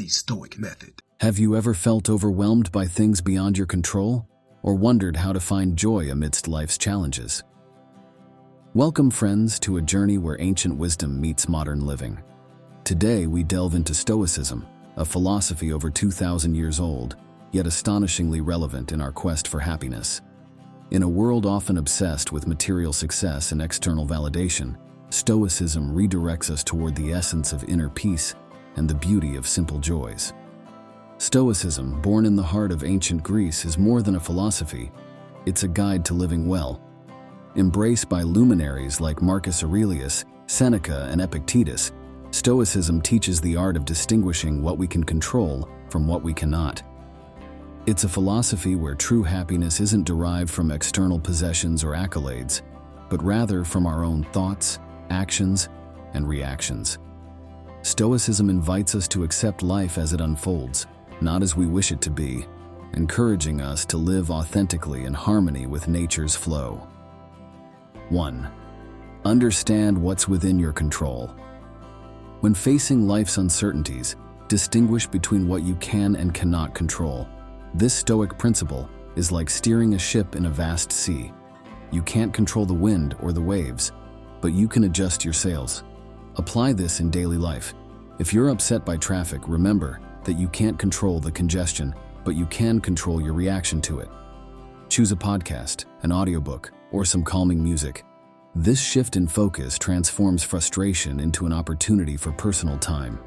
the Stoic method. Have you ever felt overwhelmed by things beyond your control, or wondered how to find joy amidst life's challenges? Welcome, friends, to a journey where ancient wisdom meets modern living. Today, we delve into Stoicism, a philosophy over 2,000 years old, yet astonishingly relevant in our quest for happiness. In a world often obsessed with material success and external validation, Stoicism redirects us toward the essence of inner peace and the beauty of simple joys. Stoicism, born in the heart of ancient Greece, is more than a philosophy. It's a guide to living well. Embraced by luminaries like Marcus Aurelius, Seneca, and Epictetus, Stoicism teaches the art of distinguishing what we can control from what we cannot. It's a philosophy where true happiness isn't derived from external possessions or accolades, but rather from our own thoughts, actions, and reactions. Stoicism invites us to accept life as it unfolds, not as we wish it to be, encouraging us to live authentically in harmony with nature's flow. 1. Understand what's within your control. When facing life's uncertainties, distinguish between what you can and cannot control. This Stoic principle is like steering a ship in a vast sea. You can't control the wind or the waves, but you can adjust your sails. Apply this in daily life. If you're upset by traffic, remember that you can't control the congestion, but you can control your reaction to it. Choose a podcast, an audiobook, or some calming music. This shift in focus transforms frustration into an opportunity for personal time.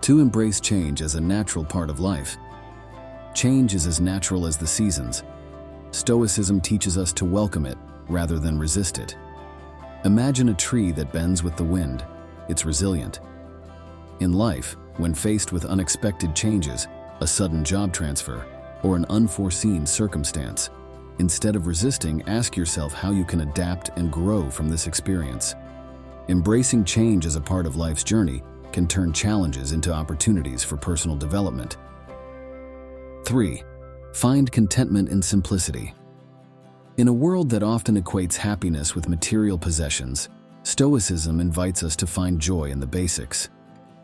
2. Embrace change as a natural part of life. Change is as natural as the seasons. Stoicism teaches us to welcome it rather than resist it. Imagine a tree that bends with the wind. It's resilient. In life, when faced with unexpected changes, a sudden job transfer, or an unforeseen circumstance, instead of resisting, ask yourself how you can adapt and grow from this experience. Embracing change as a part of life's journey can turn challenges into opportunities for personal development. 3. Find contentment in simplicity. In a world that often equates happiness with material possessions, Stoicism invites us to find joy in the basics.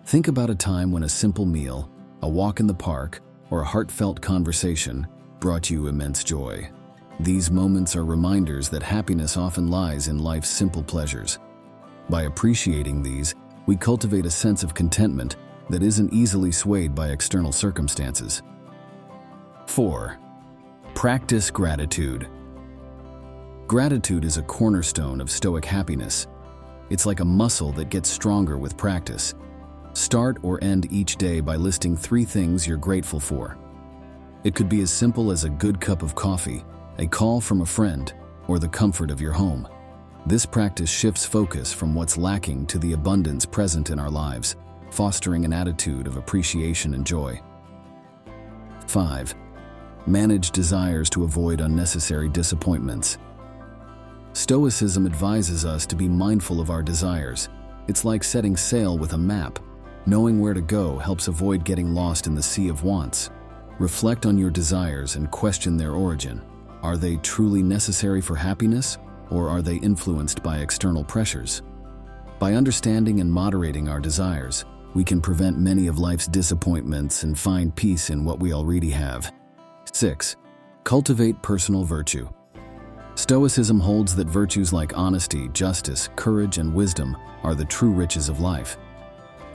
Think about a time when a simple meal, a walk in the park, or a heartfelt conversation brought you immense joy. These moments are reminders that happiness often lies in life's simple pleasures. By appreciating these, we cultivate a sense of contentment that isn't easily swayed by external circumstances. 4. Practice gratitude. Gratitude is a cornerstone of Stoic happiness. It's like a muscle that gets stronger with practice. Start or end each day by listing 3 things you're grateful for. It could be as simple as a good cup of coffee, a call from a friend, or the comfort of your home. This practice shifts focus from what's lacking to the abundance present in our lives, fostering an attitude of appreciation and joy. 5. Manage desires to avoid unnecessary disappointments. Stoicism advises us to be mindful of our desires. It's like setting sail with a map. Knowing where to go helps avoid getting lost in the sea of wants. Reflect on your desires and question their origin. Are they truly necessary for happiness, or are they influenced by external pressures? By understanding and moderating our desires, we can prevent many of life's disappointments and find peace in what we already have. 6. Cultivate personal virtue. Stoicism holds that virtues like honesty, justice, courage, and wisdom are the true riches of life.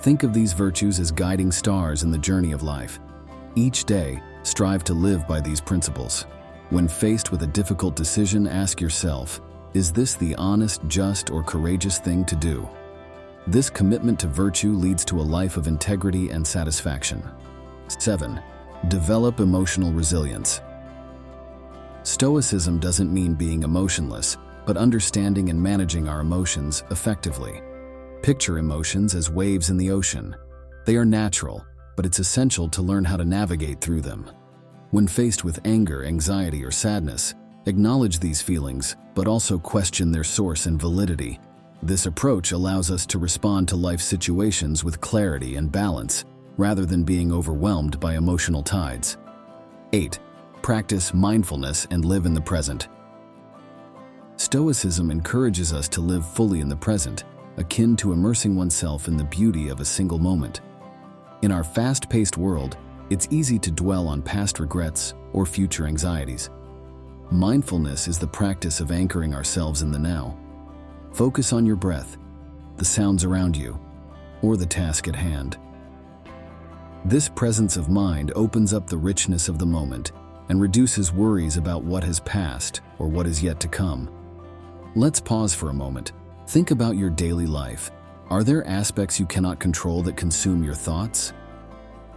Think of these virtues as guiding stars in the journey of life. Each day, strive to live by these principles. When faced with a difficult decision, ask yourself, is this the honest, just, or courageous thing to do? This commitment to virtue leads to a life of integrity and satisfaction. 7. Develop emotional resilience. Stoicism doesn't mean being emotionless, but understanding and managing our emotions effectively. Picture emotions as waves in the ocean. They are natural, but it's essential to learn how to navigate through them. When faced with anger, anxiety, or sadness, acknowledge these feelings, but also question their source and validity. This approach allows us to respond to life situations with clarity and balance, rather than being overwhelmed by emotional tides. 8. Practice mindfulness and live in the present. Stoicism encourages us to live fully in the present, akin to immersing oneself in the beauty of a single moment. In our fast-paced world, it's easy to dwell on past regrets or future anxieties. Mindfulness is the practice of anchoring ourselves in the now. Focus on your breath, the sounds around you, or the task at hand. This presence of mind opens up the richness of the moment and reduces worries about what has passed or what is yet to come. Let's pause for a moment. Think about your daily life. Are there aspects you cannot control that consume your thoughts?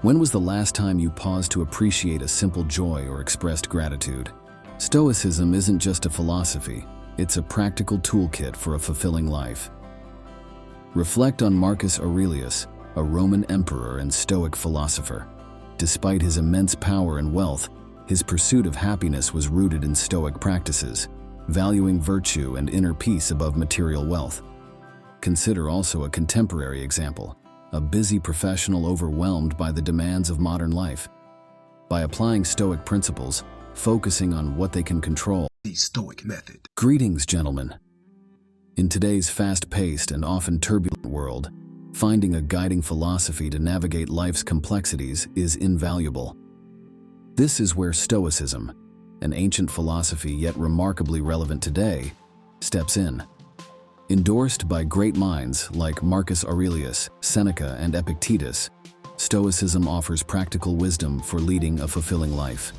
When was the last time you paused to appreciate a simple joy or expressed gratitude? Stoicism isn't just a philosophy, it's a practical toolkit for a fulfilling life. Reflect on Marcus Aurelius, a Roman emperor and Stoic philosopher. Despite his immense power and wealth, his pursuit of happiness was rooted in Stoic practices, valuing virtue and inner peace above material wealth. Consider also a contemporary example, a busy professional overwhelmed by the demands of modern life. By applying Stoic principles, focusing on what they can control. The Stoic method. Greetings, gentlemen. In today's fast-paced and often turbulent world, finding a guiding philosophy to navigate life's complexities is invaluable. This is where Stoicism, an ancient philosophy yet remarkably relevant today, steps in. Endorsed by great minds like Marcus Aurelius, Seneca, and Epictetus, Stoicism offers practical wisdom for leading a fulfilling life.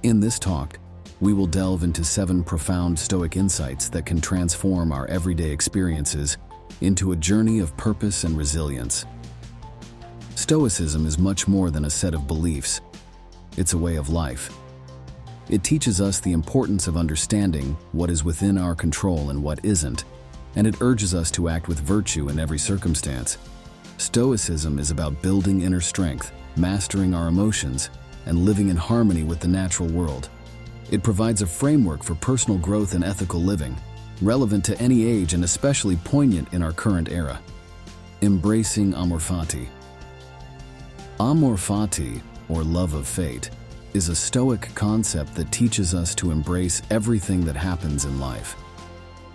In this talk, we will delve into 7 profound Stoic insights that can transform our everyday experiences into a journey of purpose and resilience. Stoicism is much more than a set of beliefs. It's a way of life. It teaches us the importance of understanding what is within our control and what isn't, and it urges us to act with virtue in every circumstance. Stoicism is about building inner strength, mastering our emotions, and living in harmony with the natural world. It provides a framework for personal growth and ethical living, relevant to any age and especially poignant in our current era. Embracing amor fati. Amor fati, or love of fate, is a Stoic concept that teaches us to embrace everything that happens in life.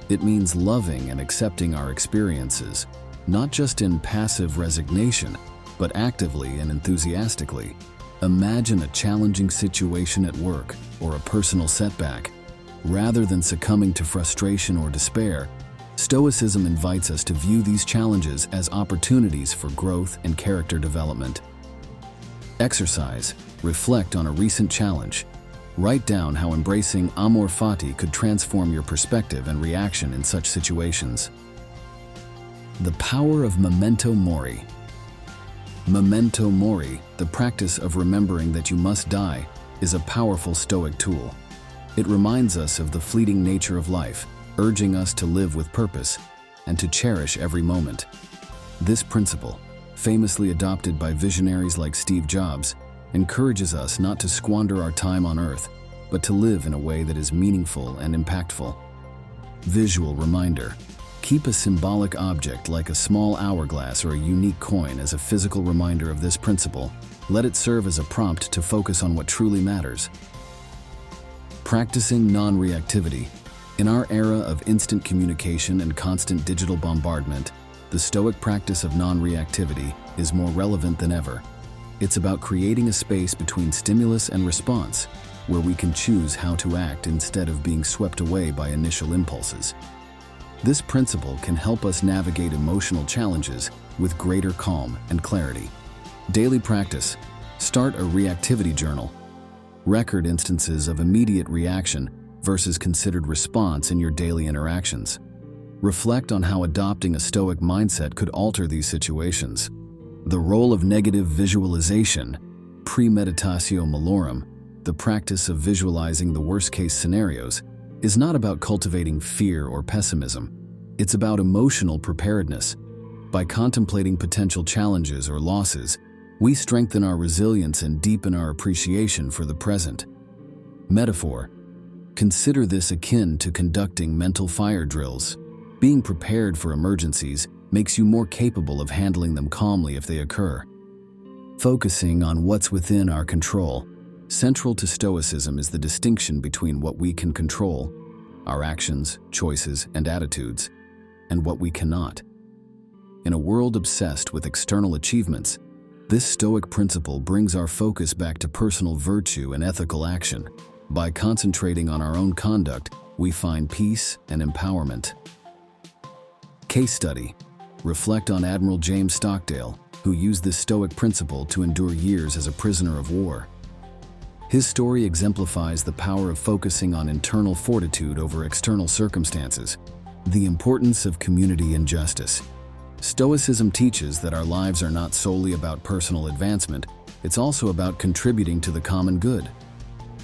It means loving and accepting our experiences, not just in passive resignation, but actively and enthusiastically. Imagine a challenging situation at work or a personal setback. Rather than succumbing to frustration or despair, Stoicism invites us to view these challenges as opportunities for growth and character development. Exercise. Reflect on a recent challenge. Write down how embracing amor fati could transform your perspective and reaction in such situations. The power of memento mori. Memento mori, the practice of remembering that you must die, is a powerful Stoic tool. It reminds us of the fleeting nature of life, urging us to live with purpose and to cherish every moment. This principle, famously adopted by visionaries like Steve Jobs, encourages us not to squander our time on Earth, but to live in a way that is meaningful and impactful. Visual reminder. Keep a symbolic object like a small hourglass or a unique coin as a physical reminder of this principle. Let it serve as a prompt to focus on what truly matters. Practicing non-reactivity. In our era of instant communication and constant digital bombardment, the Stoic practice of non-reactivity is more relevant than ever. It's about creating a space between stimulus and response, where we can choose how to act instead of being swept away by initial impulses. This principle can help us navigate emotional challenges with greater calm and clarity. Daily practice. Start a reactivity journal. Record instances of immediate reaction versus considered response in your daily interactions. Reflect on how adopting a Stoic mindset could alter these situations. The role of negative visualization. Premeditatio malorum, the practice of visualizing the worst-case scenarios, is not about cultivating fear or pessimism. It's about emotional preparedness. By contemplating potential challenges or losses, we strengthen our resilience and deepen our appreciation for the present. Metaphor. Consider this akin to conducting mental fire drills. Being prepared for emergencies makes you more capable of handling them calmly if they occur. Focusing on what's within our control. Central to Stoicism is the distinction between what we can control, our actions, choices, and attitudes, and what we cannot. In a world obsessed with external achievements, This Stoic principle brings our focus back to personal virtue and ethical action. By concentrating on our own conduct, we find peace and empowerment. Case study. Reflect on Admiral James Stockdale, who used this Stoic principle to endure years as a prisoner of war. His story exemplifies the power of focusing on internal fortitude over external circumstances. The importance of community and justice. Stoicism teaches that our lives are not solely about personal advancement, it's also about contributing to the common good.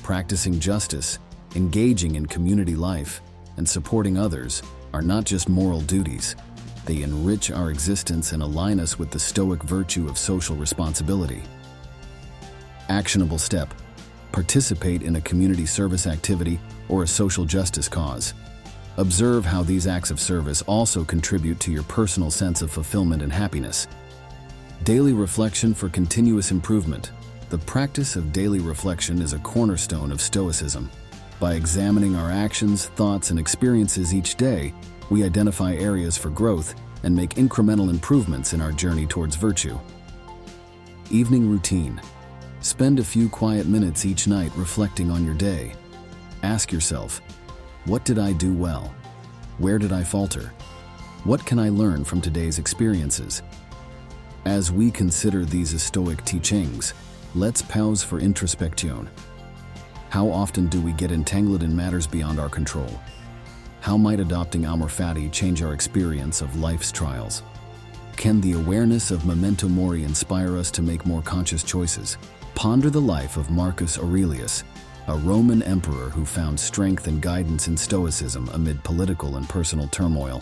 Practicing justice, engaging in community life, and supporting others are not just moral duties. They enrich our existence and align us with the Stoic virtue of social responsibility. Actionable step. Participate in a community service activity or a social justice cause. Observe how these acts of service also contribute to your personal sense of fulfillment and happiness. Daily reflection for continuous improvement. The practice of daily reflection is a cornerstone of Stoicism. By examining our actions, thoughts, and experiences each day, we identify areas for growth and make incremental improvements in our journey towards virtue. Evening routine. Spend a few quiet minutes each night reflecting on your day. Ask yourself, what did I do well? Where did I falter? What can I learn from today's experiences? As we consider these Stoic teachings, let's pause for introspection. How often do we get entangled in matters beyond our control? How might adopting amor fati change our experience of life's trials? Can the awareness of memento mori inspire us to make more conscious choices? Ponder the life of Marcus Aurelius, a Roman emperor who found strength and guidance in Stoicism amid political and personal turmoil.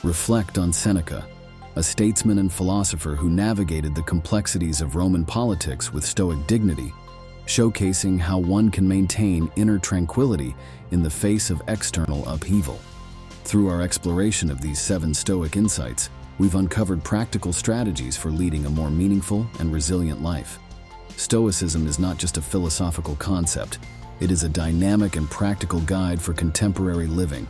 Reflect on Seneca, a statesman and philosopher who navigated the complexities of Roman politics with Stoic dignity, showcasing how one can maintain inner tranquility in the face of external upheaval. Through our exploration of these 7 Stoic insights, we've uncovered practical strategies for leading a more meaningful and resilient life. Stoicism is not just a philosophical concept, it is a dynamic and practical guide for contemporary living.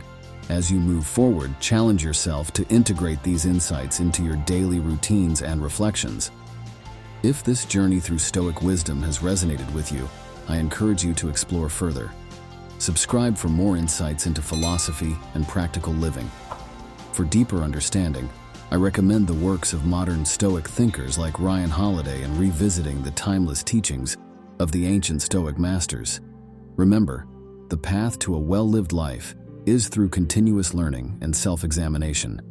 As you move forward, challenge yourself to integrate these insights into your daily routines and reflections. If this journey through Stoic wisdom has resonated with you, I encourage you to explore further. Subscribe for more insights into philosophy and practical living. For deeper understanding, I recommend the works of modern Stoic thinkers like Ryan Holiday and revisiting the timeless teachings of the ancient Stoic masters. Remember, the path to a well-lived life is through continuous learning and self-examination.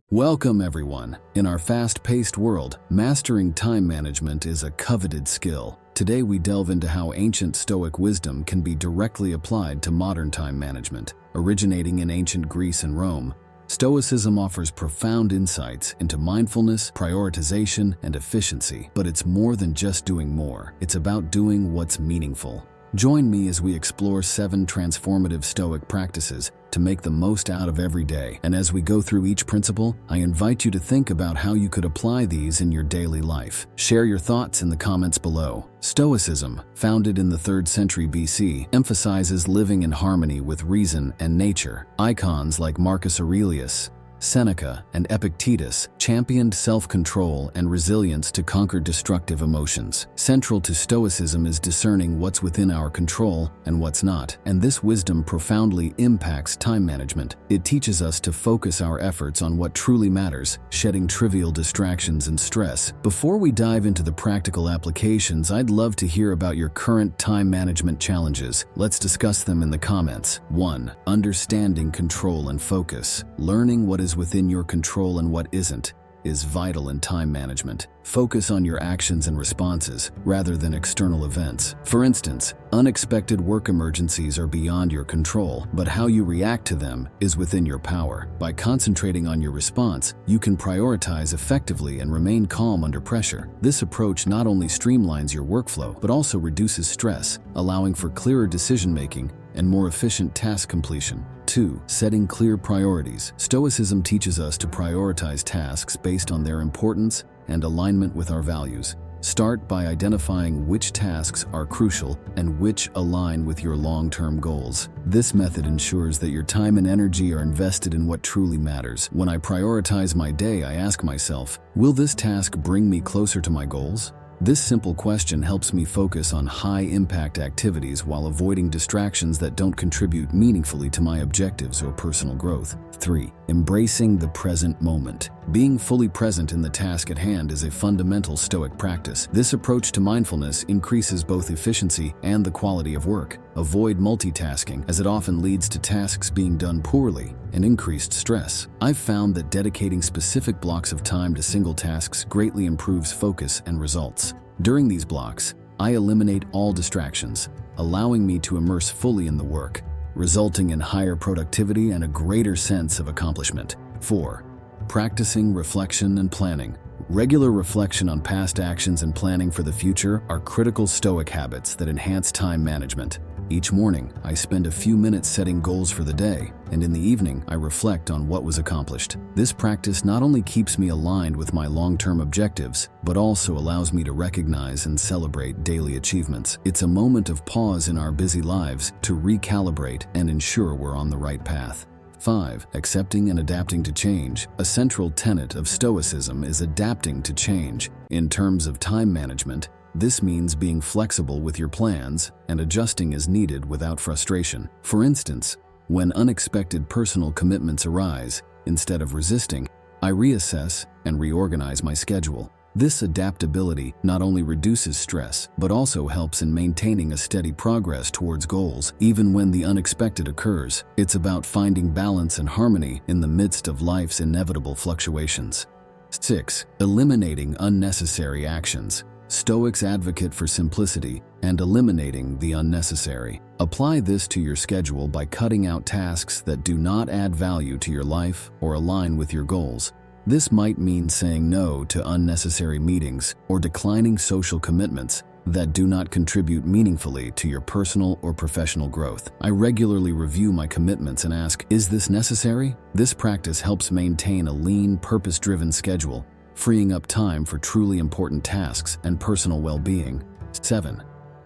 Welcome, everyone. In our fast-paced world, mastering time management is a coveted skill. Today we delve into how ancient Stoic wisdom can be directly applied to modern time management. Originating in ancient Greece and Rome, Stoicism offers profound insights into mindfulness, prioritization, and efficiency. But it's more than just doing more. It's about doing what's meaningful. Join me as we explore 7 transformative Stoic practices to make the most out of every day. And as we go through each principle, I invite you to think about how you could apply these in your daily life. Share your thoughts in the comments below. Stoicism, founded in the 3rd century BC, emphasizes living in harmony with reason and nature. Icons like Marcus Aurelius, Seneca, and Epictetus championed self-control and resilience to conquer destructive emotions. Central to Stoicism is discerning what's within our control and what's not, and this wisdom profoundly impacts time management. It teaches us to focus our efforts on what truly matters, shedding trivial distractions and stress. Before we dive into the practical applications, I'd love to hear about your current time management challenges. Let's discuss them in the comments. 1. Understanding control and focus. Learning what is within your control and what isn't is vital in time management. Focus on your actions and responses rather than external events. For instance, unexpected work emergencies are beyond your control, but how you react to them is within your power. By concentrating on your response, you can prioritize effectively and remain calm under pressure. This approach not only streamlines your workflow, but also reduces stress, allowing for clearer decision-making and more efficient task completion. 2. Setting clear priorities. Stoicism teaches us to prioritize tasks based on their importance and alignment with our values. Start by identifying which tasks are crucial and which align with your long-term goals. This method ensures that your time and energy are invested in what truly matters. When I prioritize my day, I ask myself, will this task bring me closer to my goals? This simple question helps me focus on high-impact activities while avoiding distractions that don't contribute meaningfully to my objectives or personal growth. 3. Embracing the present moment. Being fully present in the task at hand is a fundamental Stoic practice. This approach to mindfulness increases both efficiency and the quality of work. Avoid multitasking, as it often leads to tasks being done poorly and increased stress. I've found that dedicating specific blocks of time to single tasks greatly improves focus and results. During these blocks, I eliminate all distractions, allowing me to immerse fully in the work, resulting in higher productivity and a greater sense of accomplishment. 4. Practicing reflection and planning. Regular reflection on past actions and planning for the future are critical Stoic habits that enhance time management. Each morning, I spend a few minutes setting goals for the day, and in the evening, I reflect on what was accomplished. This practice not only keeps me aligned with my long-term objectives, but also allows me to recognize and celebrate daily achievements. It's a moment of pause in our busy lives to recalibrate and ensure we're on the right path. 5. Accepting and adapting to change. A central tenet of Stoicism is adapting to change. In terms of time management, this means being flexible with your plans and adjusting as needed without frustration. For instance, when unexpected personal commitments arise, instead of resisting, I reassess and reorganize my schedule. This adaptability not only reduces stress, but also helps in maintaining a steady progress towards goals, even when the unexpected occurs. It's about finding balance and harmony in the midst of life's inevitable fluctuations. 6. Eliminating unnecessary actions. Stoics advocate for simplicity and eliminating the unnecessary. Apply this to your schedule by cutting out tasks that do not add value to your life or align with your goals. This might mean saying no to unnecessary meetings or declining social commitments that do not contribute meaningfully to your personal or professional growth. I regularly review my commitments and ask, is this necessary? This practice helps maintain a lean, purpose-driven schedule, freeing up time for truly important tasks and personal well-being. 7.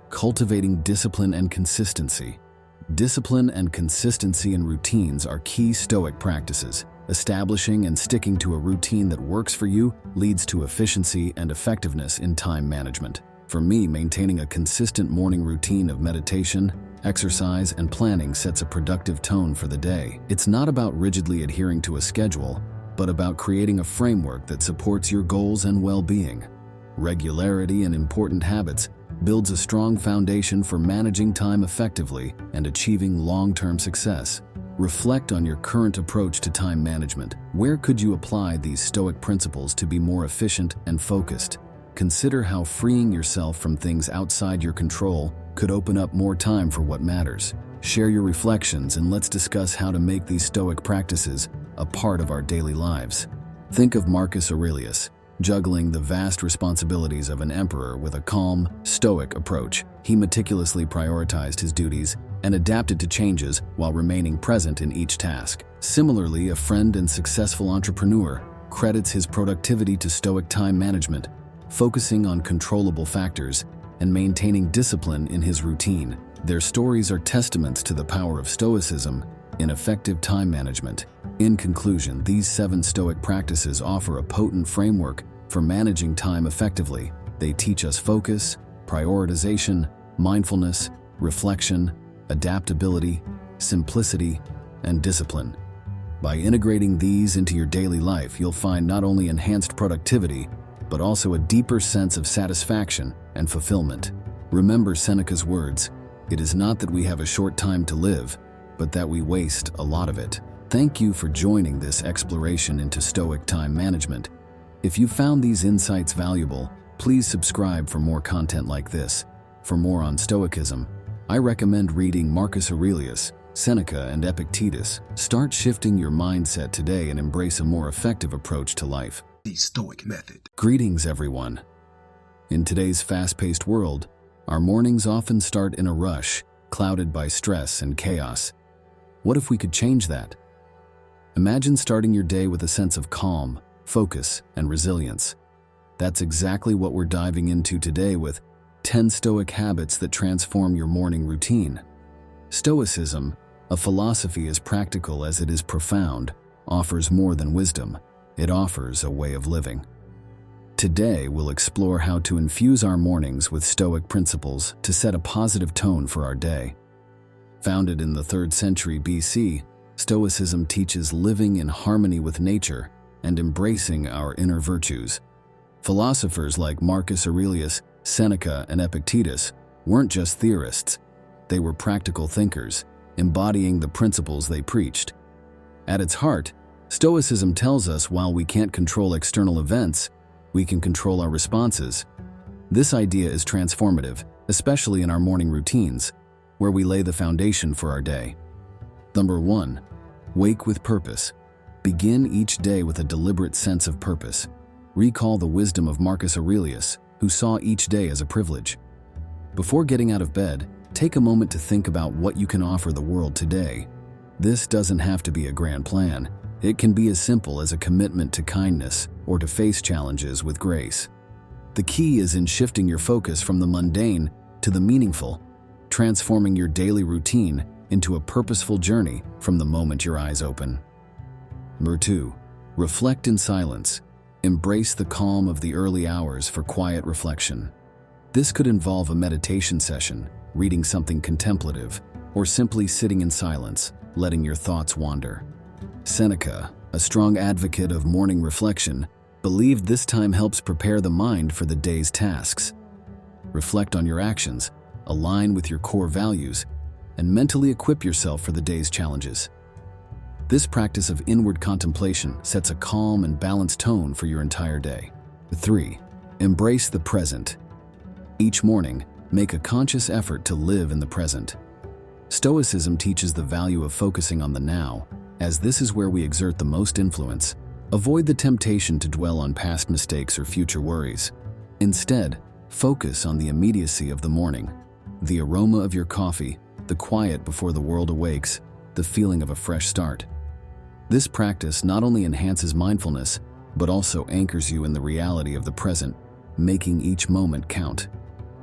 Cultivating discipline and consistency. Discipline and consistency in routines are key Stoic practices. Establishing and sticking to a routine that works for you leads to efficiency and effectiveness in time management. For me, maintaining a consistent morning routine of meditation, exercise, and planning sets a productive tone for the day. It's not about rigidly adhering to a schedule, but about creating a framework that supports your goals and well-being. Regularity in important habits builds a strong foundation for managing time effectively and achieving long-term success. Reflect on your current approach to time management. Where could you apply these Stoic principles to be more efficient and focused? Consider how freeing yourself from things outside your control could open up more time for what matters. Share your reflections and let's discuss how to make these Stoic practices a part of our daily lives. Think of Marcus Aurelius, juggling the vast responsibilities of an emperor with a calm, Stoic approach. He meticulously prioritized his duties and adapted to changes while remaining present in each task. Similarly, a friend and successful entrepreneur credits his productivity to Stoic time management, focusing on controllable factors and maintaining discipline in his routine. Their stories are testaments to the power of Stoicism in effective time management. In conclusion, these 7 Stoic practices offer a potent framework for managing time effectively. They teach us focus, prioritization, mindfulness, reflection, adaptability, simplicity, and discipline. By integrating these into your daily life, you'll find not only enhanced productivity, but also a deeper sense of satisfaction and fulfillment. Remember Seneca's words, "It is not that we have a short time to live, but that we waste a lot of it." Thank you for joining this exploration into Stoic time management. If you found these insights valuable, please subscribe for more content like this. For more on Stoicism, I recommend reading Marcus Aurelius, Seneca, and Epictetus. Start shifting your mindset today and embrace a more effective approach to life. The Stoic method. Greetings, everyone. In today's fast-paced world, our mornings often start in a rush, clouded by stress and chaos. What if we could change that? Imagine starting your day with a sense of calm, focus, and resilience. That's exactly what we're diving into today with 10 Stoic habits that transform your morning routine. Stoicism, a philosophy as practical as it is profound, offers more than wisdom. It offers a way of living. Today, we'll explore how to infuse our mornings with Stoic principles to set a positive tone for our day. Founded in the 3rd century BC, Stoicism teaches living in harmony with nature and embracing our inner virtues. Philosophers like Marcus Aurelius, Seneca, and Epictetus weren't just theorists. They were practical thinkers, embodying the principles they preached. At its heart, Stoicism tells us while we can't control external events, we can control our responses. This idea is transformative, especially in our morning routines, where we lay the foundation for our day. Number 1. Wake with purpose. Begin each day with a deliberate sense of purpose. Recall the wisdom of Marcus Aurelius, who saw each day as a privilege. Before getting out of bed, take a moment to think about what you can offer the world today. This doesn't have to be a grand plan. It can be as simple as a commitment to kindness or to face challenges with grace. The key is in shifting your focus from the mundane to the meaningful, transforming your daily routine into a purposeful journey from the moment your eyes open. Number 2. Reflect in silence. Embrace the calm of the early hours for quiet reflection. This could involve a meditation session, reading something contemplative, or simply sitting in silence, letting your thoughts wander. Seneca, a strong advocate of morning reflection, believed this time helps prepare the mind for the day's tasks. Reflect on your actions, align with your core values, and mentally equip yourself for the day's challenges. This practice of inward contemplation sets a calm and balanced tone for your entire day. 3. Embrace the present. Each morning, make a conscious effort to live in the present. Stoicism teaches the value of focusing on the now, as this is where we exert the most influence. Avoid the temptation to dwell on past mistakes or future worries. Instead, focus on the immediacy of the morning, the aroma of your coffee, the quiet before the world awakes, the feeling of a fresh start. This practice not only enhances mindfulness, but also anchors you in the reality of the present, making each moment count.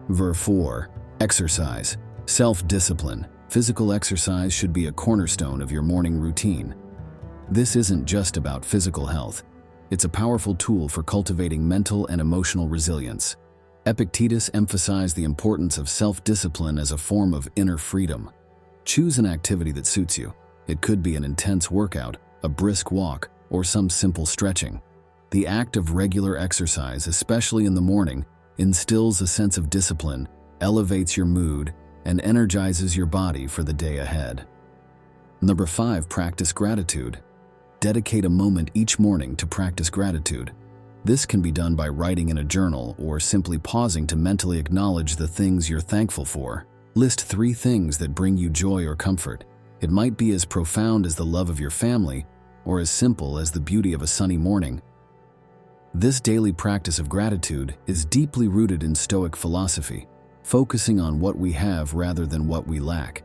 Verse 4. Exercise. Self-discipline. Physical exercise should be a cornerstone of your morning routine. This isn't just about physical health. It's a powerful tool for cultivating mental and emotional resilience. Epictetus emphasized the importance of self-discipline as a form of inner freedom. Choose an activity that suits you. It could be an intense workout, a brisk walk, or some simple stretching. The act of regular exercise, especially in the morning, instills a sense of discipline, elevates your mood, and energizes your body for the day ahead. Number 5. Practice gratitude. Dedicate a moment each morning to practice gratitude. This can be done by writing in a journal or simply pausing to mentally acknowledge the things you're thankful for. List 3 things that bring you joy or comfort. It might be as profound as the love of your family or as simple as the beauty of a sunny morning. This daily practice of gratitude is deeply rooted in Stoic philosophy, focusing on what we have rather than what we lack.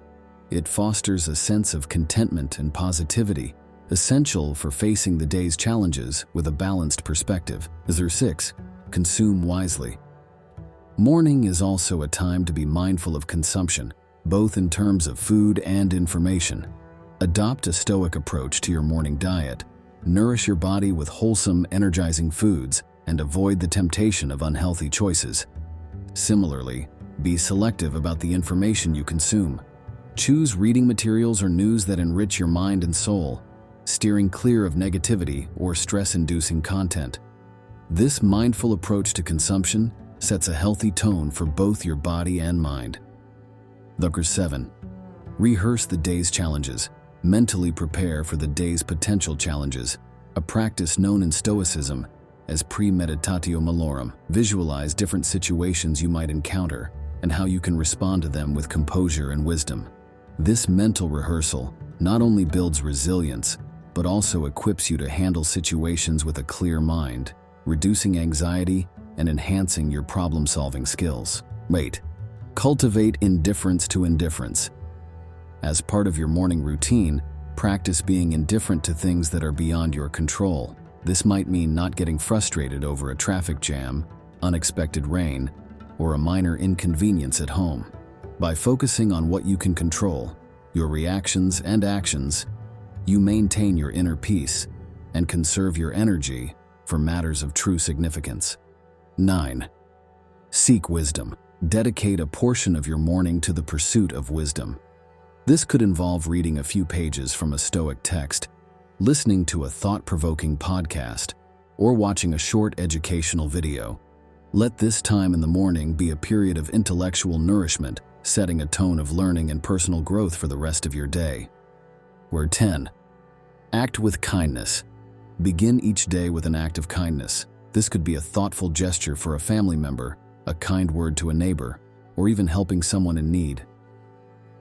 It fosters a sense of contentment and positivity, essential for facing the day's challenges with a balanced perspective. Number 6. Consume wisely. Morning is also a time to be mindful of consumption, both in terms of food and information. Adopt a Stoic approach to your morning diet. Nourish your body with wholesome, energizing foods and avoid the temptation of unhealthy choices. Similarly, be selective about the information you consume. Choose reading materials or news that enrich your mind and soul, steering clear of negativity or stress-inducing content. This mindful approach to consumption sets a healthy tone for both your body and mind. Number 7. Rehearse the day's challenges. Mentally prepare for the day's potential challenges, a practice known in Stoicism as premeditatio malorum. Visualize different situations you might encounter and how you can respond to them with composure and wisdom. This mental rehearsal not only builds resilience, but also equips you to handle situations with a clear mind, reducing anxiety and enhancing your problem-solving skills. Cultivate indifference to indifference. As part of your morning routine, practice being indifferent to things that are beyond your control. This might mean not getting frustrated over a traffic jam, unexpected rain, or a minor inconvenience at home. By focusing on what you can control, your reactions and actions, you maintain your inner peace and conserve your energy for matters of true significance. 9. Seek wisdom. Dedicate a portion of your morning to the pursuit of wisdom. This could involve reading a few pages from a Stoic text, listening to a thought-provoking podcast, or watching a short educational video. Let this time in the morning be a period of intellectual nourishment, setting a tone of learning and personal growth for the rest of your day. Word 10. Act with kindness. Begin each day with an act of kindness. This could be a thoughtful gesture for a family member, a kind word to a neighbor, or even helping someone in need.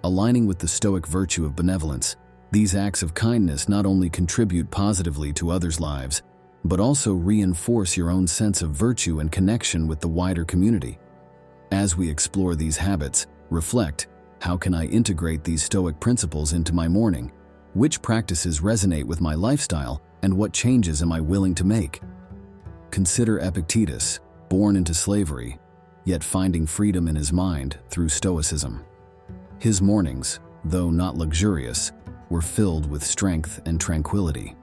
Aligning with the Stoic virtue of benevolence, these acts of kindness not only contribute positively to others' lives, but also reinforce your own sense of virtue and connection with the wider community. As we explore these habits, reflect, how can I integrate these Stoic principles into my morning? Which practices resonate with my lifestyle, and what changes am I willing to make? Consider Epictetus, born into slavery, yet finding freedom in his mind through Stoicism. His mornings, though not luxurious, were filled with strength and tranquility.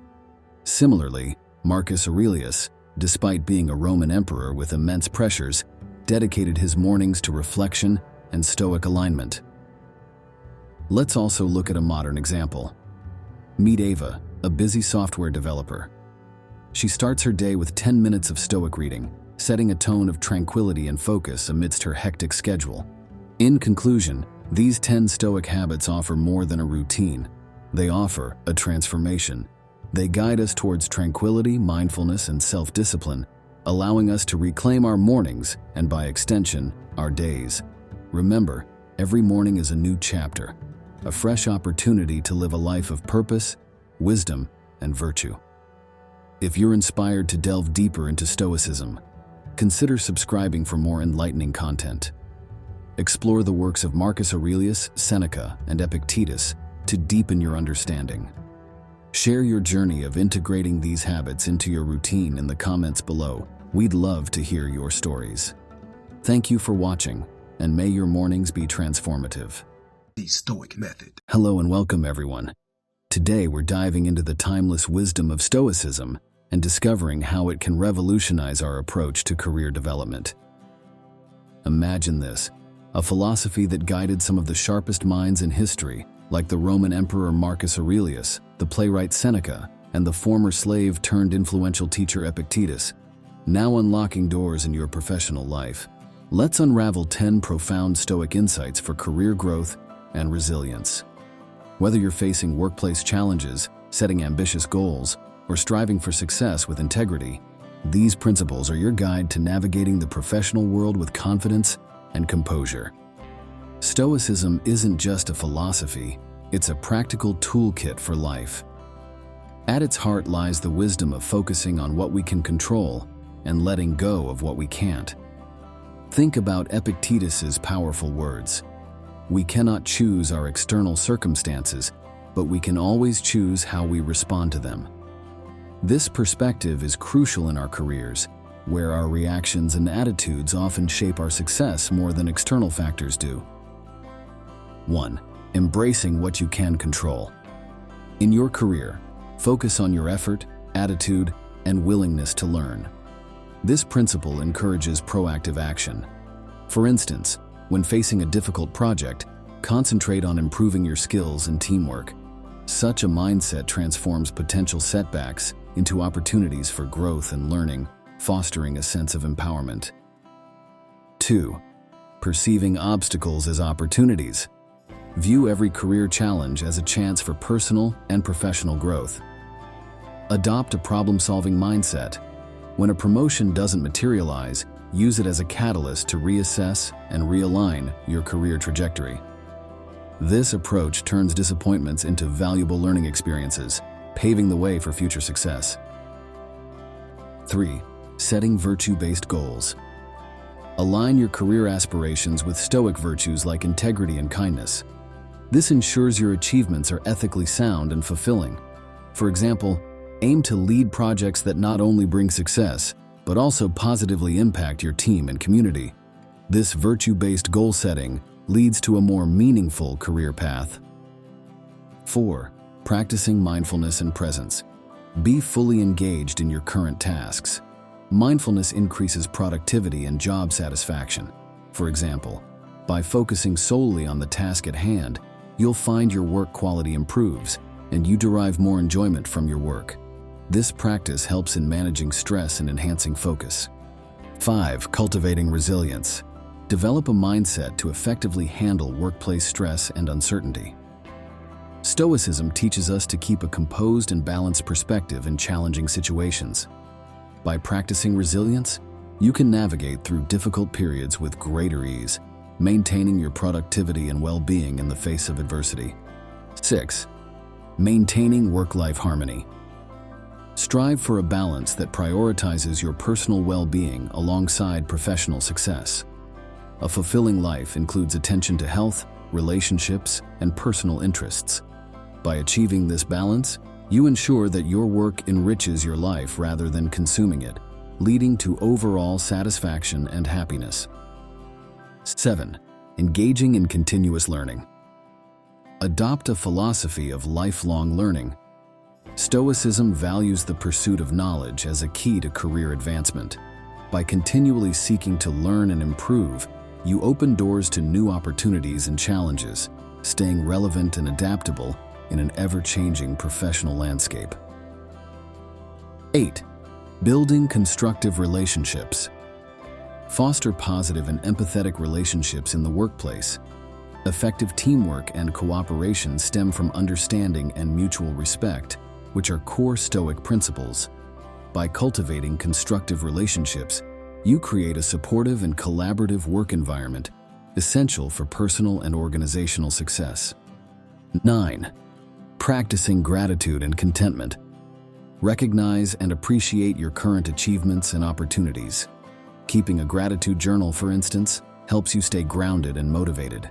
Similarly, Marcus Aurelius, despite being a Roman emperor with immense pressures, dedicated his mornings to reflection and Stoic alignment. Let's also look at a modern example. Meet Ava, a busy software developer. She starts her day with 10 minutes of Stoic reading, setting a tone of tranquility and focus amidst her hectic schedule. In conclusion, these 10 Stoic habits offer more than a routine. They offer a transformation. They guide us towards tranquility, mindfulness, and self-discipline, allowing us to reclaim our mornings and, by extension, our days. Remember, every morning is a new chapter, a fresh opportunity to live a life of purpose, wisdom, and virtue. If you're inspired to delve deeper into Stoicism, consider subscribing for more enlightening content. Explore the works of Marcus Aurelius, Seneca, and Epictetus to deepen your understanding. Share your journey of integrating these habits into your routine in the comments below. We'd love to hear your stories. Thank you for watching, and may your mornings be transformative. The Stoic Method. Hello and welcome, everyone. Today we're diving into the timeless wisdom of Stoicism and discovering how it can revolutionize our approach to career development. Imagine this, a philosophy that guided some of the sharpest minds in history, like the Roman Emperor Marcus Aurelius, the playwright Seneca, and the former slave-turned-influential teacher Epictetus, now unlocking doors in your professional life. Let's unravel 10 profound Stoic insights for career growth and resilience. Whether you're facing workplace challenges, setting ambitious goals, or striving for success with integrity, these principles are your guide to navigating the professional world with confidence and composure. Stoicism isn't just a philosophy, it's a practical toolkit for life. At its heart lies the wisdom of focusing on what we can control and letting go of what we can't. Think about Epictetus's powerful words. We cannot choose our external circumstances, but we can always choose how we respond to them. This perspective is crucial in our careers, where our reactions and attitudes often shape our success more than external factors do. 1. Embracing what you can control. In your career, focus on your effort, attitude, and willingness to learn. This principle encourages proactive action. For instance, when facing a difficult project, concentrate on improving your skills and teamwork. Such a mindset transforms potential setbacks into opportunities for growth and learning, fostering a sense of empowerment. 2. Perceiving obstacles as opportunities. View every career challenge as a chance for personal and professional growth. Adopt a problem-solving mindset. When a promotion doesn't materialize, use it as a catalyst to reassess and realign your career trajectory. This approach turns disappointments into valuable learning experiences, paving the way for future success. 3. Setting virtue-based goals. Align your career aspirations with Stoic virtues like integrity and kindness. This ensures your achievements are ethically sound and fulfilling. For example, Aim to lead projects that not only bring success, but also positively impact your team and community. This virtue-based goal setting leads to a more meaningful career path. 4. Practicing mindfulness and presence. Be fully engaged in your current tasks. Mindfulness increases productivity and job satisfaction. For example, by focusing solely on the task at hand, you'll find your work quality improves and you derive more enjoyment from your work. This practice helps in managing stress and enhancing focus. 5. Cultivating resilience. Develop a mindset to effectively handle workplace stress and uncertainty. Stoicism teaches us to keep a composed and balanced perspective in challenging situations. By practicing resilience, you can navigate through difficult periods with greater ease, maintaining your productivity and well-being in the face of adversity. 6. Maintaining work-life harmony. Strive for a balance that prioritizes your personal well-being alongside professional success. A fulfilling life includes attention to health, relationships, and personal interests. By achieving this balance, you ensure that your work enriches your life rather than consuming it, leading to overall satisfaction and happiness. 7. Engaging in continuous learning. Adopt a philosophy of lifelong learning. Stoicism values the pursuit of knowledge as a key to career advancement. By continually seeking to learn and improve, you open doors to new opportunities and challenges, staying relevant and adaptable in an ever-changing professional landscape. 8. Building constructive relationships. Foster positive and empathetic relationships in the workplace. Effective teamwork and cooperation stem from understanding and mutual respect, which are core Stoic principles. By cultivating constructive relationships, you create a supportive and collaborative work environment, essential for personal and organizational success. 9. Practicing gratitude and contentment. Recognize and appreciate your current achievements and opportunities. Keeping a gratitude journal, for instance, helps you stay grounded and motivated.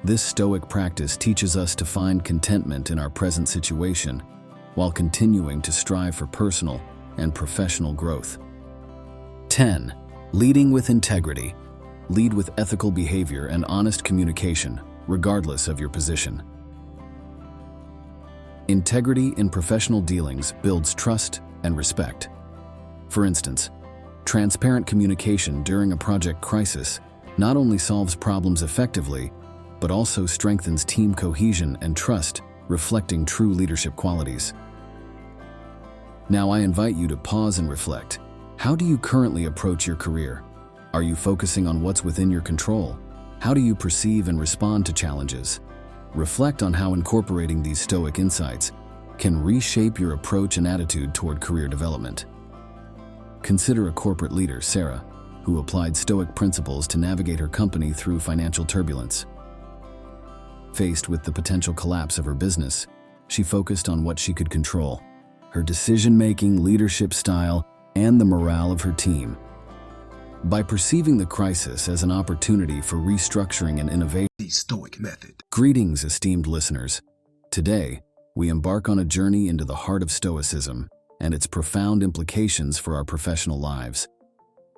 This Stoic practice teaches us to find contentment in our present situation, while continuing to strive for personal and professional growth. 10. Leading with integrity. Lead with ethical behavior and honest communication, regardless of your position. Integrity in professional dealings builds trust and respect. For instance, transparent communication during a project crisis not only solves problems effectively, but also strengthens team cohesion and trust, reflecting true leadership qualities. Now I invite you to pause and reflect. How do you currently approach your career? Are you focusing on what's within your control? How do you perceive and respond to challenges? Reflect on how incorporating these Stoic insights can reshape your approach and attitude toward career development. Consider a corporate leader, Sarah, who applied Stoic principles to navigate her company through financial turbulence. Faced with the potential collapse of her business, she focused on what she could control: her decision-making, leadership style, and the morale of her team. By perceiving the crisis as an opportunity for restructuring and innovation. The Stoic Method. Greetings, esteemed listeners. Today, we embark on a journey into the heart of Stoicism and its profound implications for our professional lives.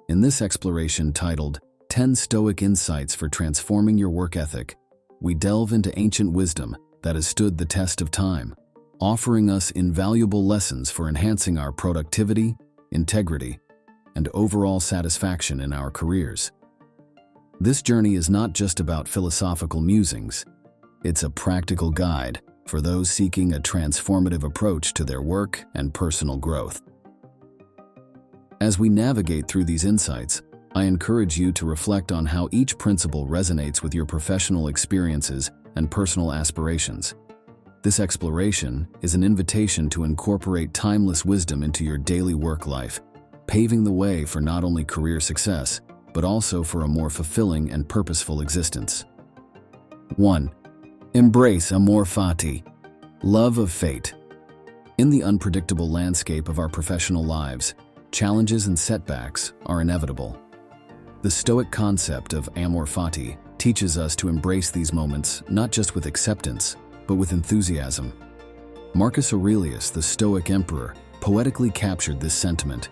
In this exploration titled 10 Stoic Insights for Transforming Your Work Ethic, we delve into ancient wisdom that has stood the test of time, offering us invaluable lessons for enhancing our productivity, integrity, and overall satisfaction in our careers. This journey is not just about philosophical musings. It's a practical guide for those seeking a transformative approach to their work and personal growth. As we navigate through these insights, I encourage you to reflect on how each principle resonates with your professional experiences and personal aspirations. This exploration is an invitation to incorporate timeless wisdom into your daily work life, paving the way for not only career success, but also for a more fulfilling and purposeful existence. 1. Embrace amor fati, love of fate. In the unpredictable landscape of our professional lives, challenges and setbacks are inevitable. The Stoic concept of amor fati teaches us to embrace these moments not just with acceptance, but with enthusiasm. Marcus Aurelius, the Stoic emperor, poetically captured this sentiment.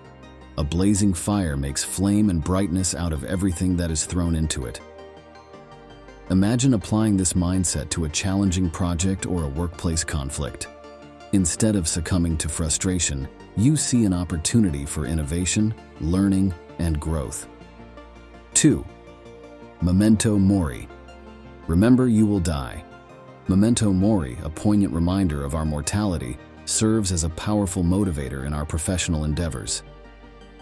A blazing fire makes flame and brightness out of everything that is thrown into it. Imagine applying this mindset to a challenging project or a workplace conflict. Instead of succumbing to frustration, you see an opportunity for innovation, learning, and growth. 2. Memento mori. Remember, you will die. Memento mori, a poignant reminder of our mortality, serves as a powerful motivator in our professional endeavors.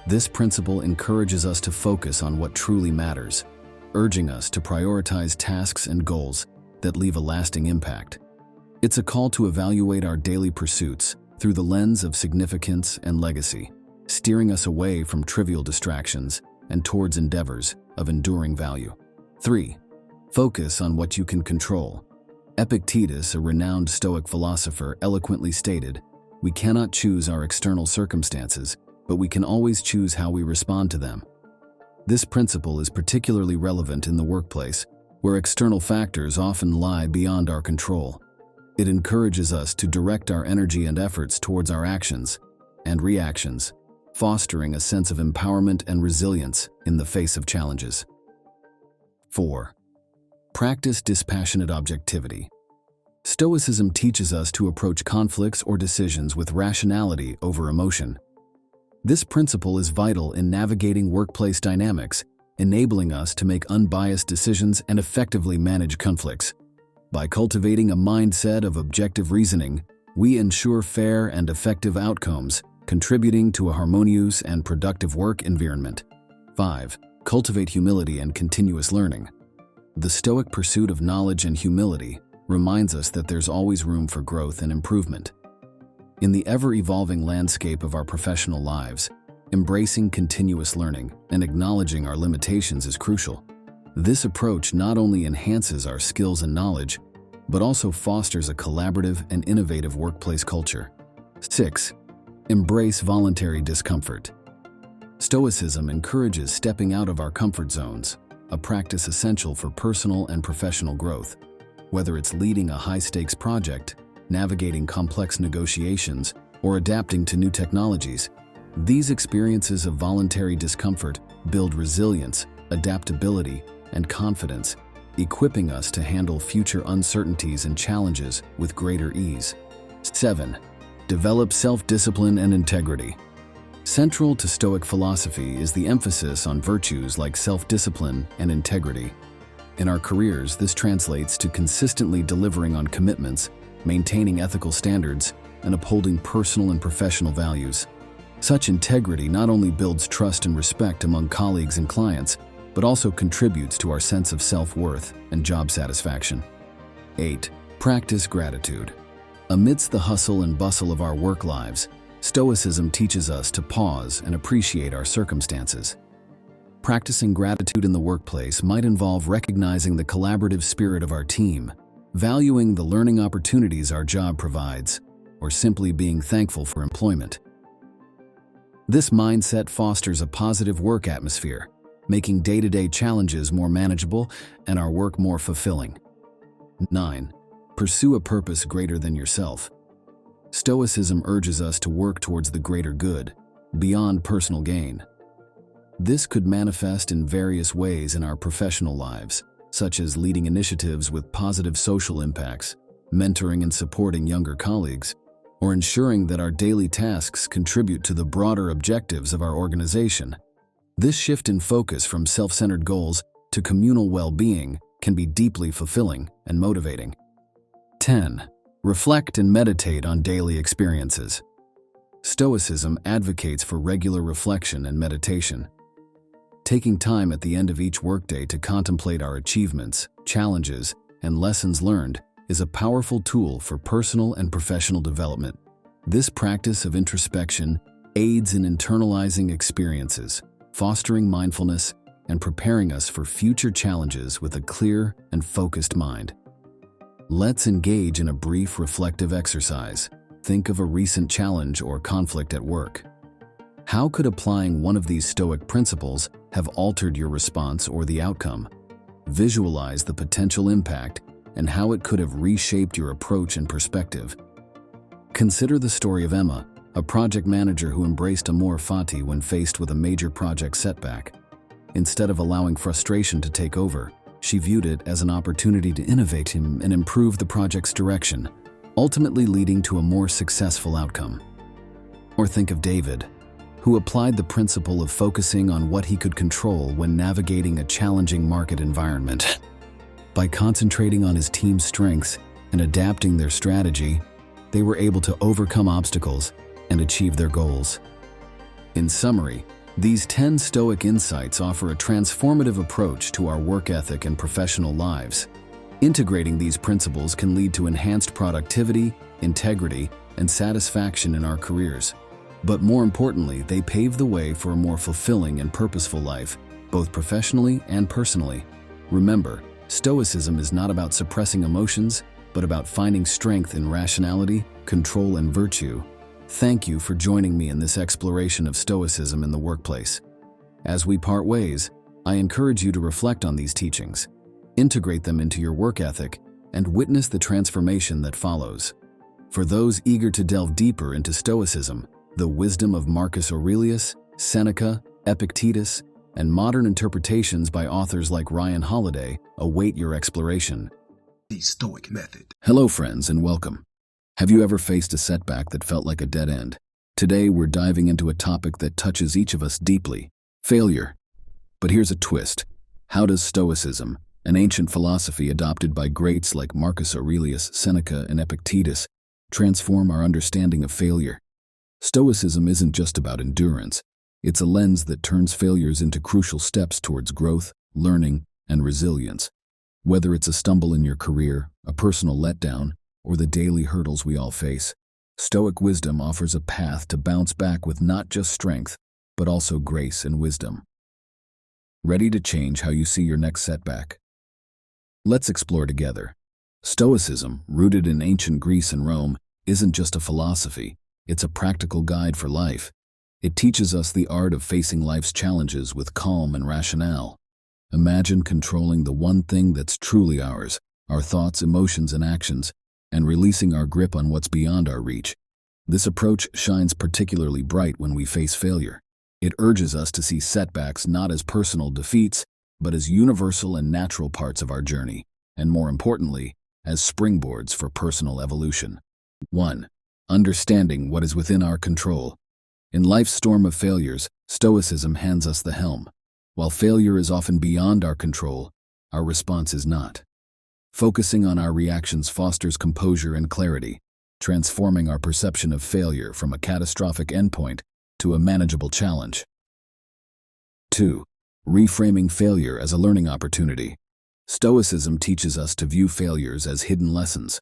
This principle encourages us to focus on what truly matters, urging us to prioritize tasks and goals that leave a lasting impact. It's a call to evaluate our daily pursuits through the lens of significance and legacy, steering us away from trivial distractions and towards endeavors of enduring value. 3. Focus on what you can control. Epictetus, a renowned Stoic philosopher, eloquently stated, "We cannot choose our external circumstances, but we can always choose how we respond to them." This principle is particularly relevant in the workplace, where external factors often lie beyond our control. It encourages us to direct our energy and efforts towards our actions and reactions, fostering a sense of empowerment and resilience in the face of challenges. 4. Practice dispassionate objectivity. Stoicism teaches us to approach conflicts or decisions with rationality over emotion. This principle is vital in navigating workplace dynamics, enabling us to make unbiased decisions and effectively manage conflicts. By cultivating a mindset of objective reasoning, we ensure fair and effective outcomes, contributing to a harmonious and productive work environment. 5. Cultivate humility and continuous learning. The Stoic pursuit of knowledge and humility reminds us that there's always room for growth and improvement. In the ever-evolving landscape of our professional lives, embracing continuous learning and acknowledging our limitations is crucial. This approach not only enhances our skills and knowledge, but also fosters a collaborative and innovative workplace culture. 6. Embrace voluntary discomfort. Stoicism encourages stepping out of our comfort zones, a practice essential for personal and professional growth. Whether it's leading a high-stakes project, navigating complex negotiations, or adapting to new technologies, these experiences of voluntary discomfort build resilience, adaptability, and confidence, equipping us to handle future uncertainties and challenges with greater ease. 7. Develop self-discipline and integrity. Central to Stoic philosophy is the emphasis on virtues like self-discipline and integrity. In our careers, this translates to consistently delivering on commitments, maintaining ethical standards, and upholding personal and professional values. Such integrity not only builds trust and respect among colleagues and clients, but also contributes to our sense of self-worth and job satisfaction. 8. Practice gratitude. Amidst the hustle and bustle of our work lives, Stoicism teaches us to pause and appreciate our circumstances. Practicing gratitude in the workplace might involve recognizing the collaborative spirit of our team, valuing the learning opportunities our job provides, or simply being thankful for employment. This mindset fosters a positive work atmosphere, making day-to-day challenges more manageable and our work more fulfilling. 9. Pursue a purpose greater than yourself. Stoicism urges us to work towards the greater good, beyond personal gain. This could manifest in various ways in our professional lives, such as leading initiatives with positive social impacts, mentoring and supporting younger colleagues, or ensuring that our daily tasks contribute to the broader objectives of our organization. This shift in focus from self-centered goals to communal well-being can be deeply fulfilling and motivating. 10. Reflect and meditate on daily experiences. Stoicism advocates for regular reflection and meditation. Taking time at the end of each workday to contemplate our achievements, challenges, and lessons learned is a powerful tool for personal and professional development. This practice of introspection aids in internalizing experiences, fostering mindfulness, and preparing us for future challenges with a clear and focused mind. Let's engage in a brief reflective exercise. Think of a recent challenge or conflict at work. How could applying one of these Stoic principles have altered your response or the outcome? Visualize the potential impact and how it could have reshaped your approach and perspective. Consider the story of Emma, a project manager who embraced amor fati when faced with a major project setback. Instead of allowing frustration to take over, she viewed it as an opportunity to innovate and improve the project's direction, ultimately leading to a more successful outcome. Or think of David, who applied the principle of focusing on what he could control when navigating a challenging market environment. By concentrating on his team's strengths and adapting their strategy, they were able to overcome obstacles and achieve their goals. In summary, these 10 Stoic insights offer a transformative approach to our work ethic and professional lives. Integrating these principles can lead to enhanced productivity, integrity, and satisfaction in our careers. But more importantly, they pave the way for a more fulfilling and purposeful life, both professionally and personally. Remember, Stoicism is not about suppressing emotions, but about finding strength in rationality, control, and virtue. Thank you for joining me in this exploration of Stoicism in the workplace. As we part ways, I encourage you to reflect on these teachings, integrate them into your work ethic, and witness the transformation that follows. For those eager to delve deeper into Stoicism, the wisdom of Marcus Aurelius, Seneca, Epictetus, and modern interpretations by authors like Ryan Holiday await your exploration. The Stoic Method. Hello, friends, and welcome. Have you ever faced a setback that felt like a dead end? Today, we're diving into a topic that touches each of us deeply: failure. But here's a twist. How does Stoicism, an ancient philosophy adopted by greats like Marcus Aurelius, Seneca, and Epictetus, transform our understanding of failure? Stoicism isn't just about endurance. It's a lens that turns failures into crucial steps towards growth, learning, and resilience. Whether it's a stumble in your career, a personal letdown, or the daily hurdles we all face, Stoic wisdom offers a path to bounce back with not just strength, but also grace and wisdom. Ready to change how you see your next setback? Let's explore together. Stoicism, rooted in ancient Greece and Rome, isn't just a philosophy, it's a practical guide for life. It teaches us the art of facing life's challenges with calm and rationale. Imagine controlling the one thing that's truly ours, our thoughts, emotions, and actions, and releasing our grip on what's beyond our reach. This approach shines particularly bright when we face failure. It urges us to see setbacks not as personal defeats, but as universal and natural parts of our journey, and more importantly, as springboards for personal evolution. 1. Understanding what is within our control. In life's storm of failures, Stoicism hands us the helm. While failure is often beyond our control, our response is not. Focusing on our reactions fosters composure and clarity, transforming our perception of failure from a catastrophic endpoint to a manageable challenge. 2. Reframing failure as a learning opportunity. Stoicism teaches us to view failures as hidden lessons.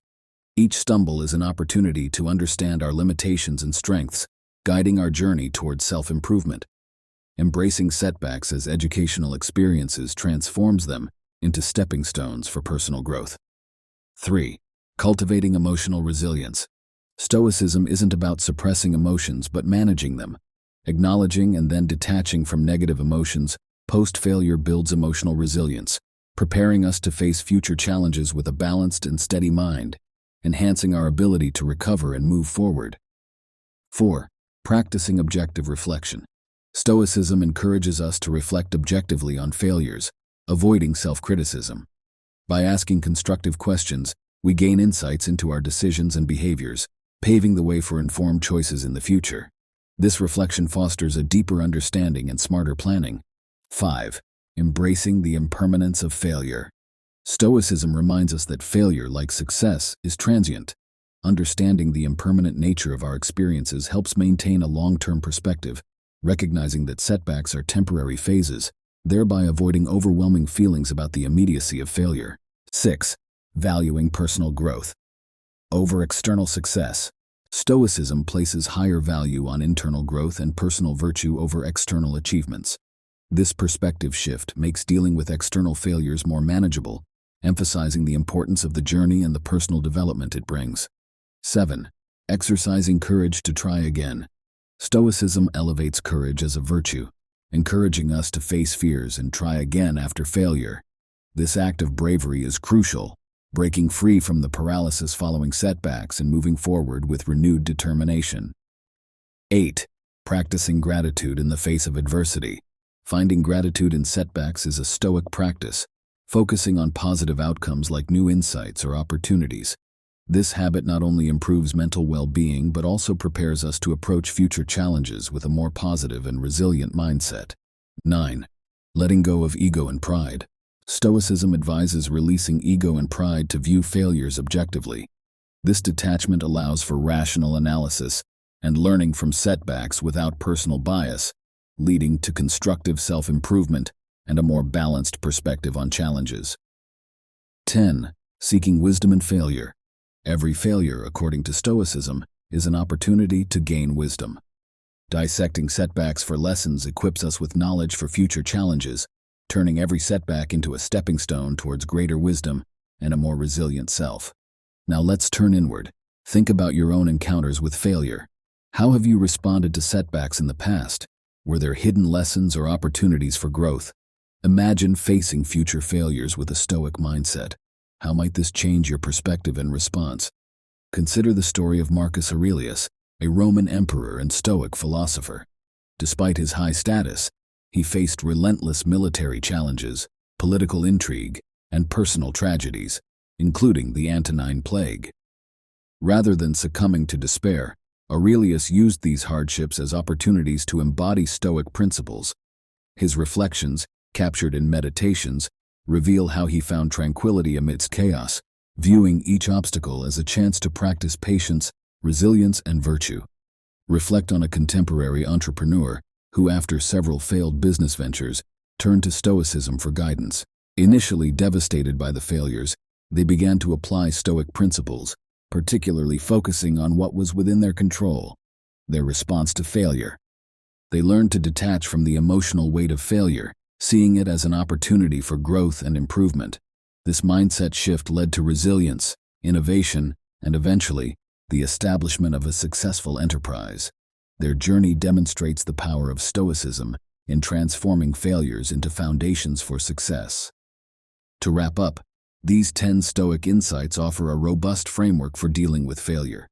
Each stumble is an opportunity to understand our limitations and strengths, guiding our journey towards self-improvement. Embracing setbacks as educational experiences transforms them into stepping stones for personal growth. 3. Cultivating emotional resilience. Stoicism isn't about suppressing emotions but managing them. Acknowledging and then detaching from negative emotions, post-failure builds emotional resilience, preparing us to face future challenges with a balanced and steady mind, enhancing our ability to recover and move forward. 4. Practicing objective reflection. Stoicism encourages us to reflect objectively on failures, avoiding self-criticism. By asking constructive questions, we gain insights into our decisions and behaviors, paving the way for informed choices in the future. This reflection fosters a deeper understanding and smarter planning. 5. Embracing the impermanence of failure. Stoicism reminds us that failure, like success, is transient. Understanding the impermanent nature of our experiences helps maintain a long-term perspective, recognizing that setbacks are temporary phases, thereby avoiding overwhelming feelings about the immediacy of failure. 6. Valuing personal growth over external success. Stoicism places higher value on internal growth and personal virtue over external achievements. This perspective shift makes dealing with external failures more manageable, emphasizing the importance of the journey and the personal development it brings. 7. Exercising courage to try again. Stoicism elevates courage as a virtue, encouraging us to face fears and try again after failure. This act of bravery is crucial, breaking free from the paralysis following setbacks and moving forward with renewed determination. 8. Practicing gratitude in the face of adversity. Finding gratitude in setbacks is a Stoic practice, focusing on positive outcomes like new insights or opportunities. This habit not only improves mental well-being but also prepares us to approach future challenges with a more positive and resilient mindset. 9. Letting go of ego and pride. Stoicism advises releasing ego and pride to view failures objectively. This detachment allows for rational analysis and learning from setbacks without personal bias, leading to constructive self-improvement and a more balanced perspective on challenges. 10. Seeking wisdom in failure. Every failure, according to Stoicism, is an opportunity to gain wisdom. Dissecting setbacks for lessons equips us with knowledge for future challenges, turning every setback into a stepping stone towards greater wisdom and a more resilient self. Now let's turn inward. Think about your own encounters with failure. How have you responded to setbacks in the past? Were there hidden lessons or opportunities for growth? Imagine facing future failures with a Stoic mindset. How might this change your perspective and response? Consider the story of Marcus Aurelius, a Roman emperor and Stoic philosopher. Despite his high status, he faced relentless military challenges, political intrigue, and personal tragedies, including the Antonine Plague. Rather than succumbing to despair, Aurelius used these hardships as opportunities to embody Stoic principles. His reflections, captured in Meditations, reveal how he found tranquility amidst chaos, viewing each obstacle as a chance to practice patience, resilience, and virtue. Reflect on a contemporary entrepreneur who, after several failed business ventures, turned to Stoicism for guidance. Initially devastated by the failures, they began to apply Stoic principles, particularly focusing on what was within their control, their response to failure. They learned to detach from the emotional weight of failure, seeing it as an opportunity for growth and improvement. This mindset shift led to resilience, innovation, and eventually, the establishment of a successful enterprise. Their journey demonstrates the power of Stoicism in transforming failures into foundations for success. To wrap up, these 10 Stoic insights offer a robust framework for dealing with failure.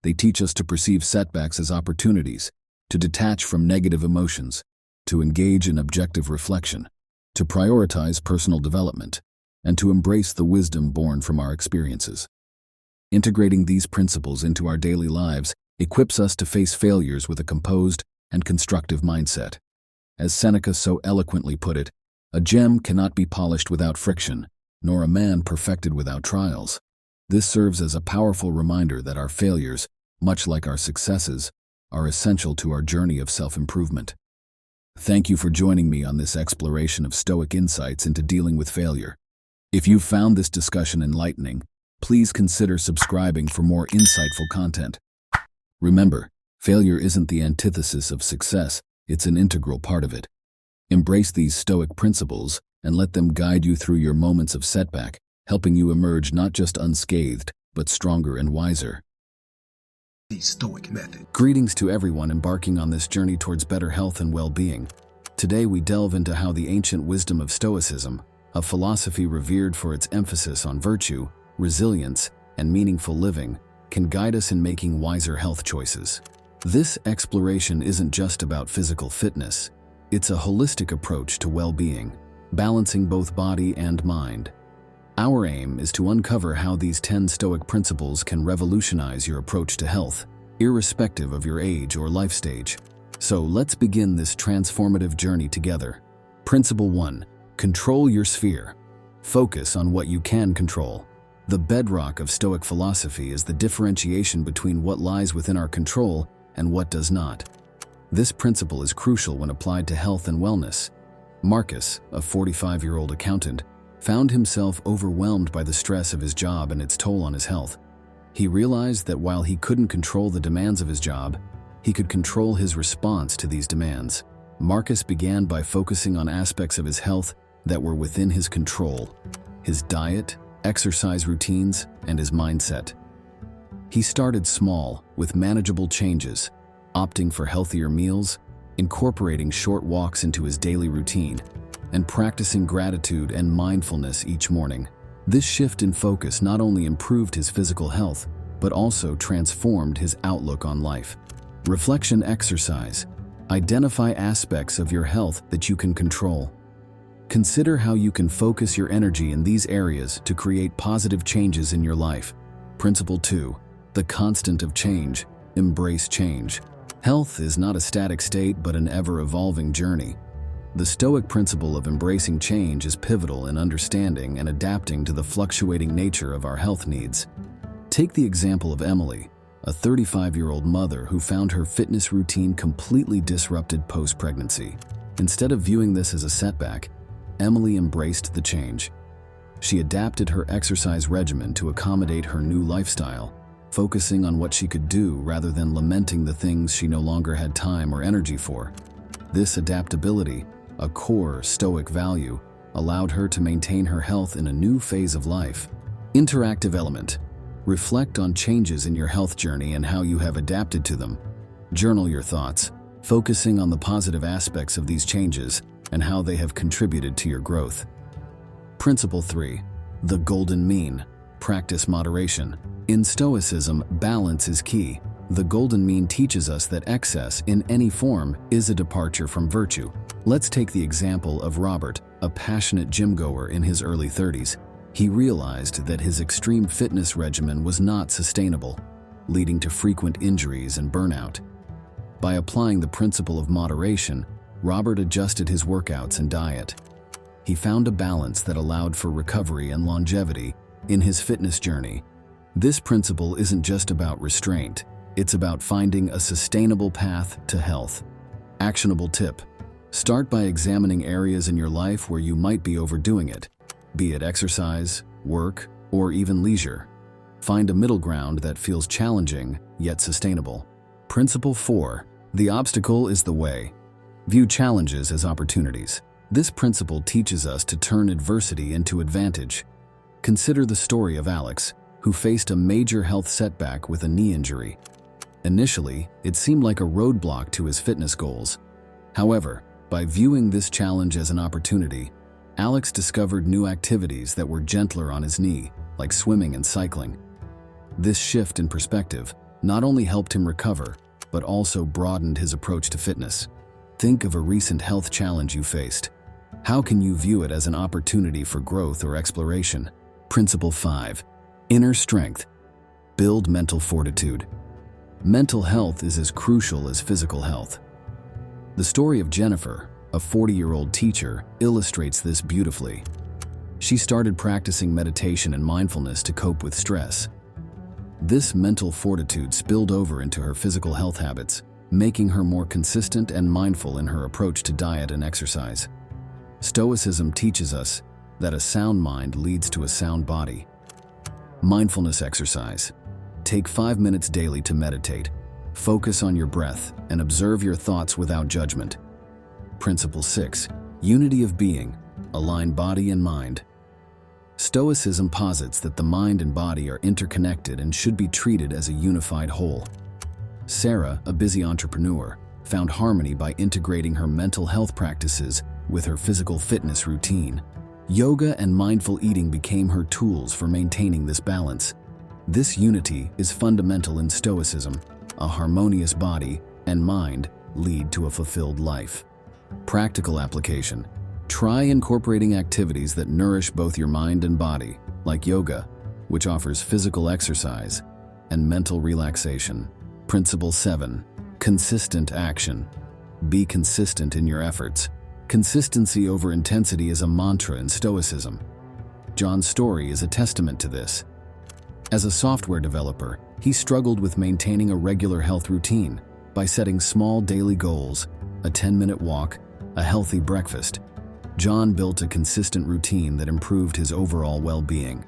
They teach us to perceive setbacks as opportunities, to detach from negative emotions, to engage in objective reflection, to prioritize personal development, and to embrace the wisdom born from our experiences. Integrating these principles into our daily lives equips us to face failures with a composed and constructive mindset. As Seneca so eloquently put it, a gem cannot be polished without friction, nor a man perfected without trials. This serves as a powerful reminder that our failures, much like our successes, are essential to our journey of self-improvement. Thank you for joining me on this exploration of Stoic insights into dealing with failure. If you found this discussion enlightening, please consider subscribing for more insightful content. Remember, failure isn't the antithesis of success, it's an integral part of it. Embrace these Stoic principles and let them guide you through your moments of setback, helping you emerge not just unscathed, but stronger and wiser. The Stoic Method. Greetings to everyone embarking on this journey towards better health and well-being. Today we delve into how the ancient wisdom of Stoicism, a philosophy revered for its emphasis on virtue, resilience, and meaningful living, can guide us in making wiser health choices. This exploration isn't just about physical fitness, it's a holistic approach to well-being, balancing both body and mind. Our aim is to uncover how these 10 Stoic principles can revolutionize your approach to health, irrespective of your age or life stage. So let's begin this transformative journey together. Principle 1. Control your sphere. Focus on what you can control. The bedrock of Stoic philosophy is the differentiation between what lies within our control and what does not. This principle is crucial when applied to health and wellness. Marcus, a 45-year-old accountant, found himself overwhelmed by the stress of his job and its toll on his health. He realized that while he couldn't control the demands of his job, he could control his response to these demands. Marcus began by focusing on aspects of his health that were within his control: his diet, exercise routines, and his mindset. He started small, with manageable changes, opting for healthier meals, incorporating short walks into his daily routine, and practicing gratitude and mindfulness each morning. This shift in focus not only improved his physical health, but also transformed his outlook on life. Reflection exercise. Identify aspects of your health that you can control. Consider how you can focus your energy in these areas to create positive changes in your life. Principle 2. The constant of change. Embrace change. Health is not a static state but an ever-evolving journey. The Stoic principle of embracing change is pivotal in understanding and adapting to the fluctuating nature of our health needs. Take the example of Emily, a 35-year-old mother who found her fitness routine completely disrupted post-pregnancy. Instead of viewing this as a setback, Emily embraced the change. She adapted her exercise regimen to accommodate her new lifestyle, focusing on what she could do rather than lamenting the things she no longer had time or energy for. This adaptability, a core Stoic value, allowed her to maintain her health in a new phase of life. Interactive element. Reflect on changes in your health journey and how you have adapted to them. Journal your thoughts, focusing on the positive aspects of these changes and how they have contributed to your growth. Principle 3. The golden mean. Practice moderation. In Stoicism, balance is key. The golden mean teaches us that excess, in any form, is a departure from virtue. Let's take the example of Robert, a passionate gym-goer in his early 30s. He realized that his extreme fitness regimen was not sustainable, leading to frequent injuries and burnout. By applying the principle of moderation, Robert adjusted his workouts and diet. He found a balance that allowed for recovery and longevity in his fitness journey. This principle isn't just about restraint, it's about finding a sustainable path to health. Actionable tip. Start by examining areas in your life where you might be overdoing it, be it exercise, work, or even leisure. Find a middle ground that feels challenging yet sustainable. Principle 4. The obstacle is the way. View challenges as opportunities. This principle teaches us to turn adversity into advantage. Consider the story of Alex, who faced a major health setback with a knee injury. Initially, it seemed like a roadblock to his fitness goals. However, by viewing this challenge as an opportunity, Alex discovered new activities that were gentler on his knee, like swimming and cycling. This shift in perspective not only helped him recover, but also broadened his approach to fitness. Think of a recent health challenge you faced. How can you view it as an opportunity for growth or exploration? Principle 5. Inner strength. Build mental fortitude. Mental health is as crucial as physical health. The story of Jennifer, a 40-year-old teacher, illustrates this beautifully. She started practicing meditation and mindfulness to cope with stress. This mental fortitude spilled over into her physical health habits, making her more consistent and mindful in her approach to diet and exercise. Stoicism teaches us that a sound mind leads to a sound body. Mindfulness exercise. Take 5 minutes daily to meditate. Focus on your breath and observe your thoughts without judgment. Principle 6. Unity of being. Align body and mind. Stoicism posits that the mind and body are interconnected and should be treated as a unified whole. Sarah, a busy entrepreneur, found harmony by integrating her mental health practices with her physical fitness routine. Yoga and mindful eating became her tools for maintaining this balance. This unity is fundamental in Stoicism. A harmonious body and mind lead to a fulfilled life. Practical application. Try incorporating activities that nourish both your mind and body, like yoga, which offers physical exercise, and mental relaxation. Principle 7. Consistent action. Be consistent in your efforts. Consistency over intensity is a mantra in Stoicism. John's story is a testament to this. As a software developer, he struggled with maintaining a regular health routine by setting small daily goals, a 10-minute walk, a healthy breakfast. John built a consistent routine that improved his overall well-being.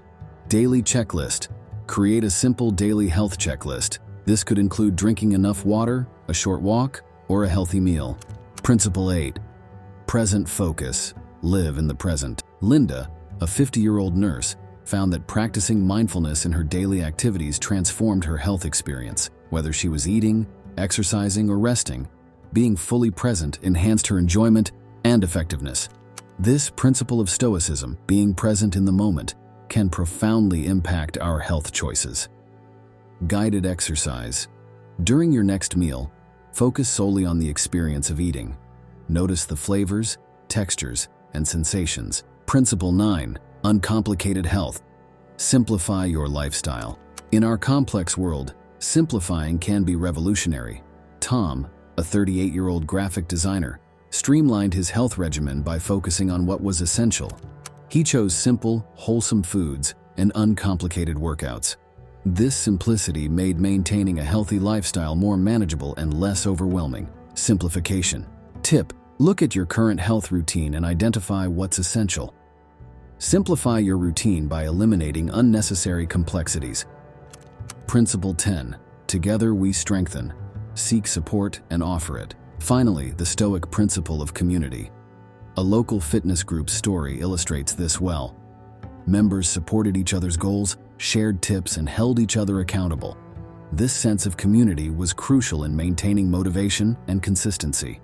Daily checklist. Create a simple daily health checklist. This could include drinking enough water, a short walk, or a healthy meal. Principle 8. Present focus. Live in the present. Linda, a 50-year-old nurse, found that practicing mindfulness in her daily activities transformed her health experience. Whether she was eating, exercising, or resting, being fully present enhanced her enjoyment and effectiveness. This principle of Stoicism, being present in the moment, can profoundly impact our health choices. Guided exercise. During your next meal, focus solely on the experience of eating. Notice the flavors, textures, and sensations. Principle 9. Uncomplicated health. Simplify your lifestyle. In our complex world, simplifying can be revolutionary. Tom, a 38-year-old graphic designer, streamlined his health regimen by focusing on what was essential. He chose simple, wholesome foods and uncomplicated workouts. This simplicity made maintaining a healthy lifestyle more manageable and less overwhelming. Simplification. Tip: look at your current health routine and identify what's essential. Simplify your routine by eliminating unnecessary complexities. Principle 10. Together we strengthen. Seek support and offer it. Finally, the Stoic principle of community. A local fitness group's story illustrates this well. Members supported each other's goals, shared tips, and held each other accountable. This sense of community was crucial in maintaining motivation and consistency.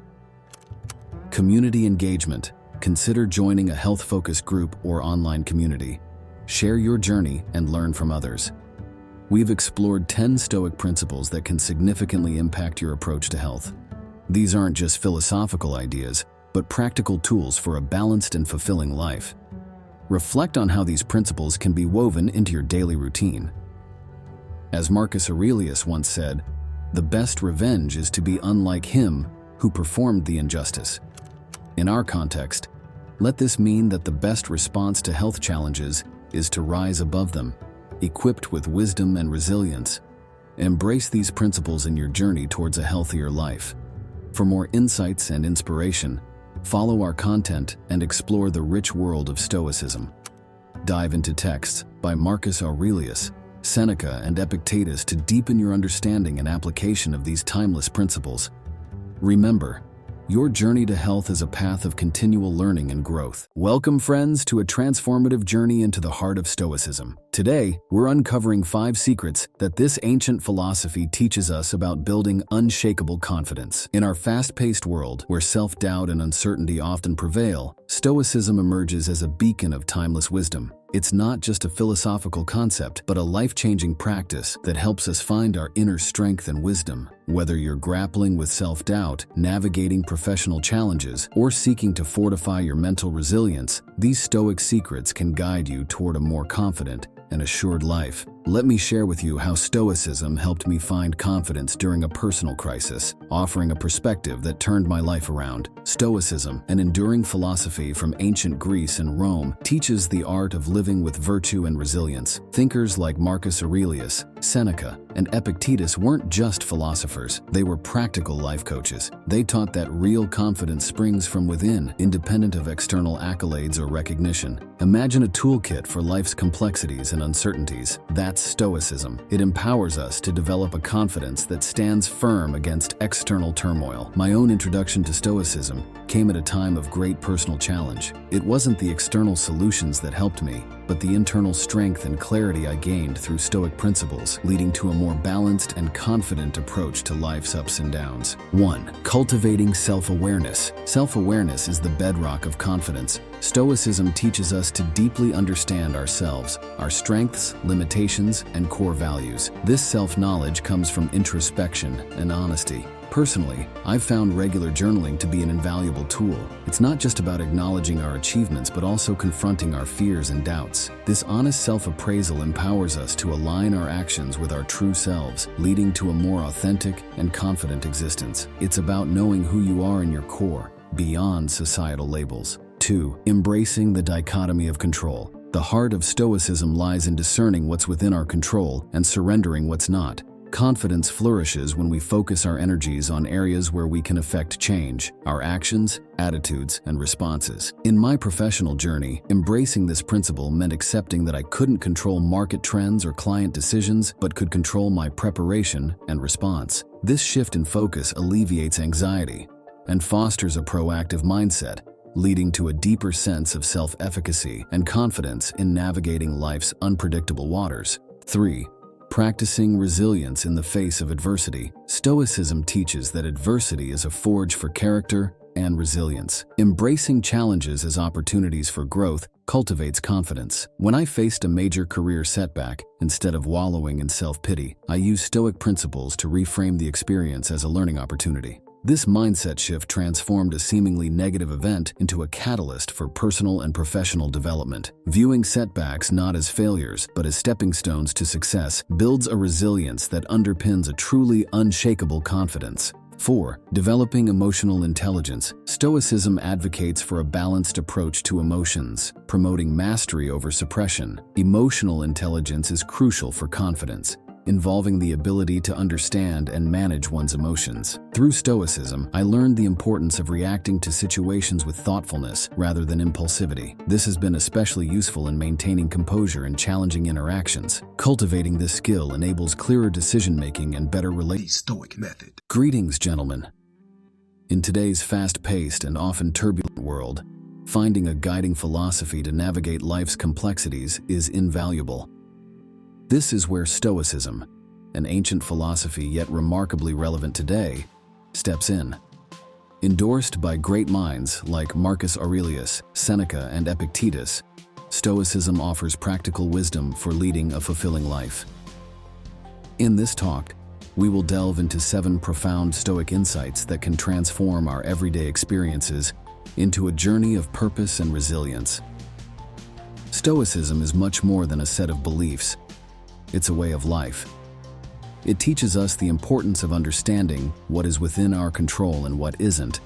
Community engagement. Consider joining a health-focused group or online community. Share your journey and learn from others. We've explored 10 Stoic principles that can significantly impact your approach to health. These aren't just philosophical ideas, but practical tools for a balanced and fulfilling life. Reflect on how these principles can be woven into your daily routine. As Marcus Aurelius once said, "The best revenge is to be unlike him who performed the injustice." In our context, let this mean that the best response to health challenges is to rise above them, equipped with wisdom and resilience. Embrace these principles in your journey towards a healthier life. For more insights and inspiration, follow our content and explore the rich world of Stoicism. Dive into texts by Marcus Aurelius, Seneca, and Epictetus to deepen your understanding and application of these timeless principles. Remember, your journey to health is a path of continual learning and growth. Welcome, friends, to a transformative journey into the heart of Stoicism. Today, we're uncovering 5 secrets that this ancient philosophy teaches us about building unshakable confidence. In our fast-paced world, where self-doubt and uncertainty often prevail, Stoicism emerges as a beacon of timeless wisdom. It's not just a philosophical concept, but a life-changing practice that helps us find our inner strength and wisdom. Whether you're grappling with self-doubt, navigating professional challenges, or seeking to fortify your mental resilience, these Stoic secrets can guide you toward a more confident and assured life. Let me share with you how Stoicism helped me find confidence during a personal crisis, offering a perspective that turned my life around. Stoicism, an enduring philosophy from ancient Greece and Rome, teaches the art of living with virtue and resilience. Thinkers like Marcus Aurelius, Seneca, and Epictetus weren't just philosophers, they were practical life coaches. They taught that real confidence springs from within, independent of external accolades or recognition. Imagine a toolkit for life's complexities and uncertainties. That's Stoicism. It empowers us to develop a confidence that stands firm against external turmoil. My own introduction to Stoicism came at a time of great personal challenge. It wasn't the external solutions that helped me, but the internal strength and clarity I gained through Stoic principles, leading to a more balanced and confident approach to life's ups and downs. 1. Cultivating self-awareness. Self-awareness is the bedrock of confidence. Stoicism teaches us to deeply understand ourselves, our strengths, limitations, and core values. This self-knowledge comes from introspection and honesty. Personally, I've found regular journaling to be an invaluable tool. It's not just about acknowledging our achievements, but also confronting our fears and doubts. This honest self-appraisal empowers us to align our actions with our true selves, leading to a more authentic and confident existence. It's about knowing who you are in your core, beyond societal labels. 2. Embracing the dichotomy of control. The heart of Stoicism lies in discerning what's within our control and surrendering what's not. Confidence flourishes when we focus our energies on areas where we can affect change, our actions, attitudes, and responses. In my professional journey, embracing this principle meant accepting that I couldn't control market trends or client decisions, but could control my preparation and response. This shift in focus alleviates anxiety and fosters a proactive mindset, leading to a deeper sense of self-efficacy and confidence in navigating life's unpredictable waters. 3. Practicing resilience in the face of adversity. Stoicism teaches that adversity is a forge for character and resilience. Embracing challenges as opportunities for growth cultivates confidence. When I faced a major career setback, instead of wallowing in self-pity, I used Stoic principles to reframe the experience as a learning opportunity. This mindset shift transformed a seemingly negative event into a catalyst for personal and professional development. Viewing setbacks not as failures, but as stepping stones to success builds a resilience that underpins a truly unshakable confidence. 4. Developing emotional intelligence. Stoicism advocates for a balanced approach to emotions, promoting mastery over suppression. Emotional intelligence is crucial for confidence, involving the ability to understand and manage one's emotions. Through Stoicism, I learned the importance of reacting to situations with thoughtfulness rather than impulsivity. This has been especially useful in maintaining composure in challenging interactions. Cultivating this skill enables clearer decision-making and better The relationships. Stoic Method. Greetings, gentlemen. In today's fast-paced and often turbulent world, finding a guiding philosophy to navigate life's complexities is invaluable. This is where Stoicism, an ancient philosophy yet remarkably relevant today, steps in. Endorsed by great minds like Marcus Aurelius, Seneca, and Epictetus, Stoicism offers practical wisdom for leading a fulfilling life. In this talk, we will delve into 7 profound Stoic insights that can transform our everyday experiences into a journey of purpose and resilience. Stoicism is much more than a set of beliefs. It's a way of life. It teaches us the importance of understanding what is within our control and what isn't,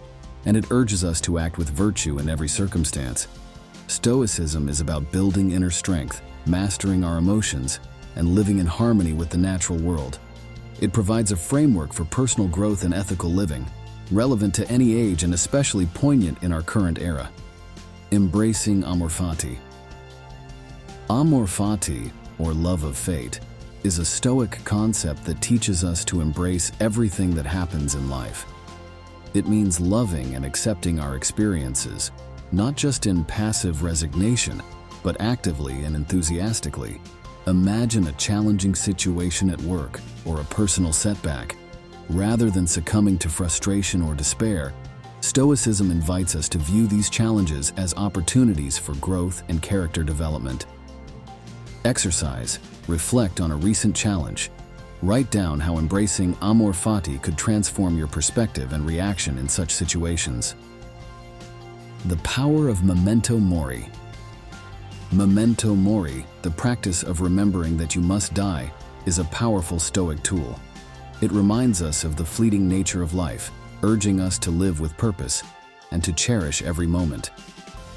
and it urges us to act with virtue in every circumstance. Stoicism is about building inner strength, mastering our emotions, and living in harmony with the natural world. It provides a framework for personal growth and ethical living, relevant to any age and especially poignant in our current era. Embracing amor fati. Amor fati, or love of fate, is a Stoic concept that teaches us to embrace everything that happens in life. It means loving and accepting our experiences, not just in passive resignation, but actively and enthusiastically. Imagine a challenging situation at work or a personal setback. Rather than succumbing to frustration or despair, Stoicism invites us to view these challenges as opportunities for growth and character development. Exercise. Reflect on a recent challenge. Write down how embracing amor fati could transform your perspective and reaction in such situations. The power of memento mori. Memento mori, the practice of remembering that you must die, is a powerful Stoic tool. It reminds us of the fleeting nature of life, urging us to live with purpose and to cherish every moment.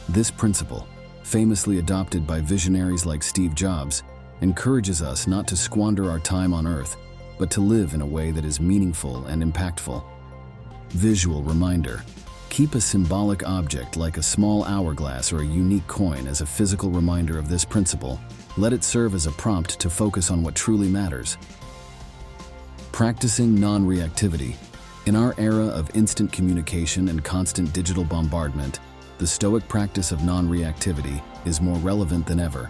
This principle, famously adopted by visionaries like Steve Jobs, encourages us not to squander our time on Earth, but to live in a way that is meaningful and impactful. Visual reminder. Keep a symbolic object like a small hourglass or a unique coin as a physical reminder of this principle. Let it serve as a prompt to focus on what truly matters. Practicing non-reactivity. In our era of instant communication and constant digital bombardment, the Stoic practice of non-reactivity is more relevant than ever.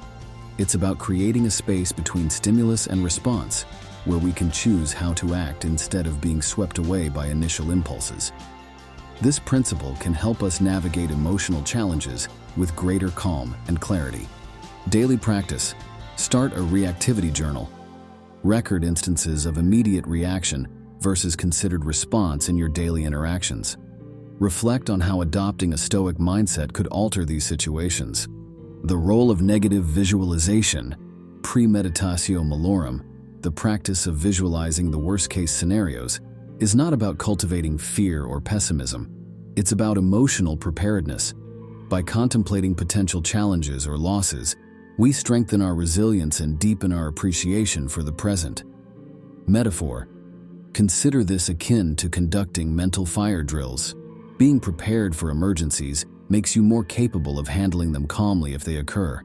It's about creating a space between stimulus and response, where we can choose how to act instead of being swept away by initial impulses. This principle can help us navigate emotional challenges with greater calm and clarity. Daily practice. Start a reactivity journal. Record instances of immediate reaction versus considered response in your daily interactions. Reflect on how adopting a Stoic mindset could alter these situations. The role of negative visualization. Premeditatio malorum, the practice of visualizing the worst-case scenarios, is not about cultivating fear or pessimism. It's about emotional preparedness. By contemplating potential challenges or losses, we strengthen our resilience and deepen our appreciation for the present. Metaphor. Consider this akin to conducting mental fire drills. Being prepared for emergencies makes you more capable of handling them calmly if they occur.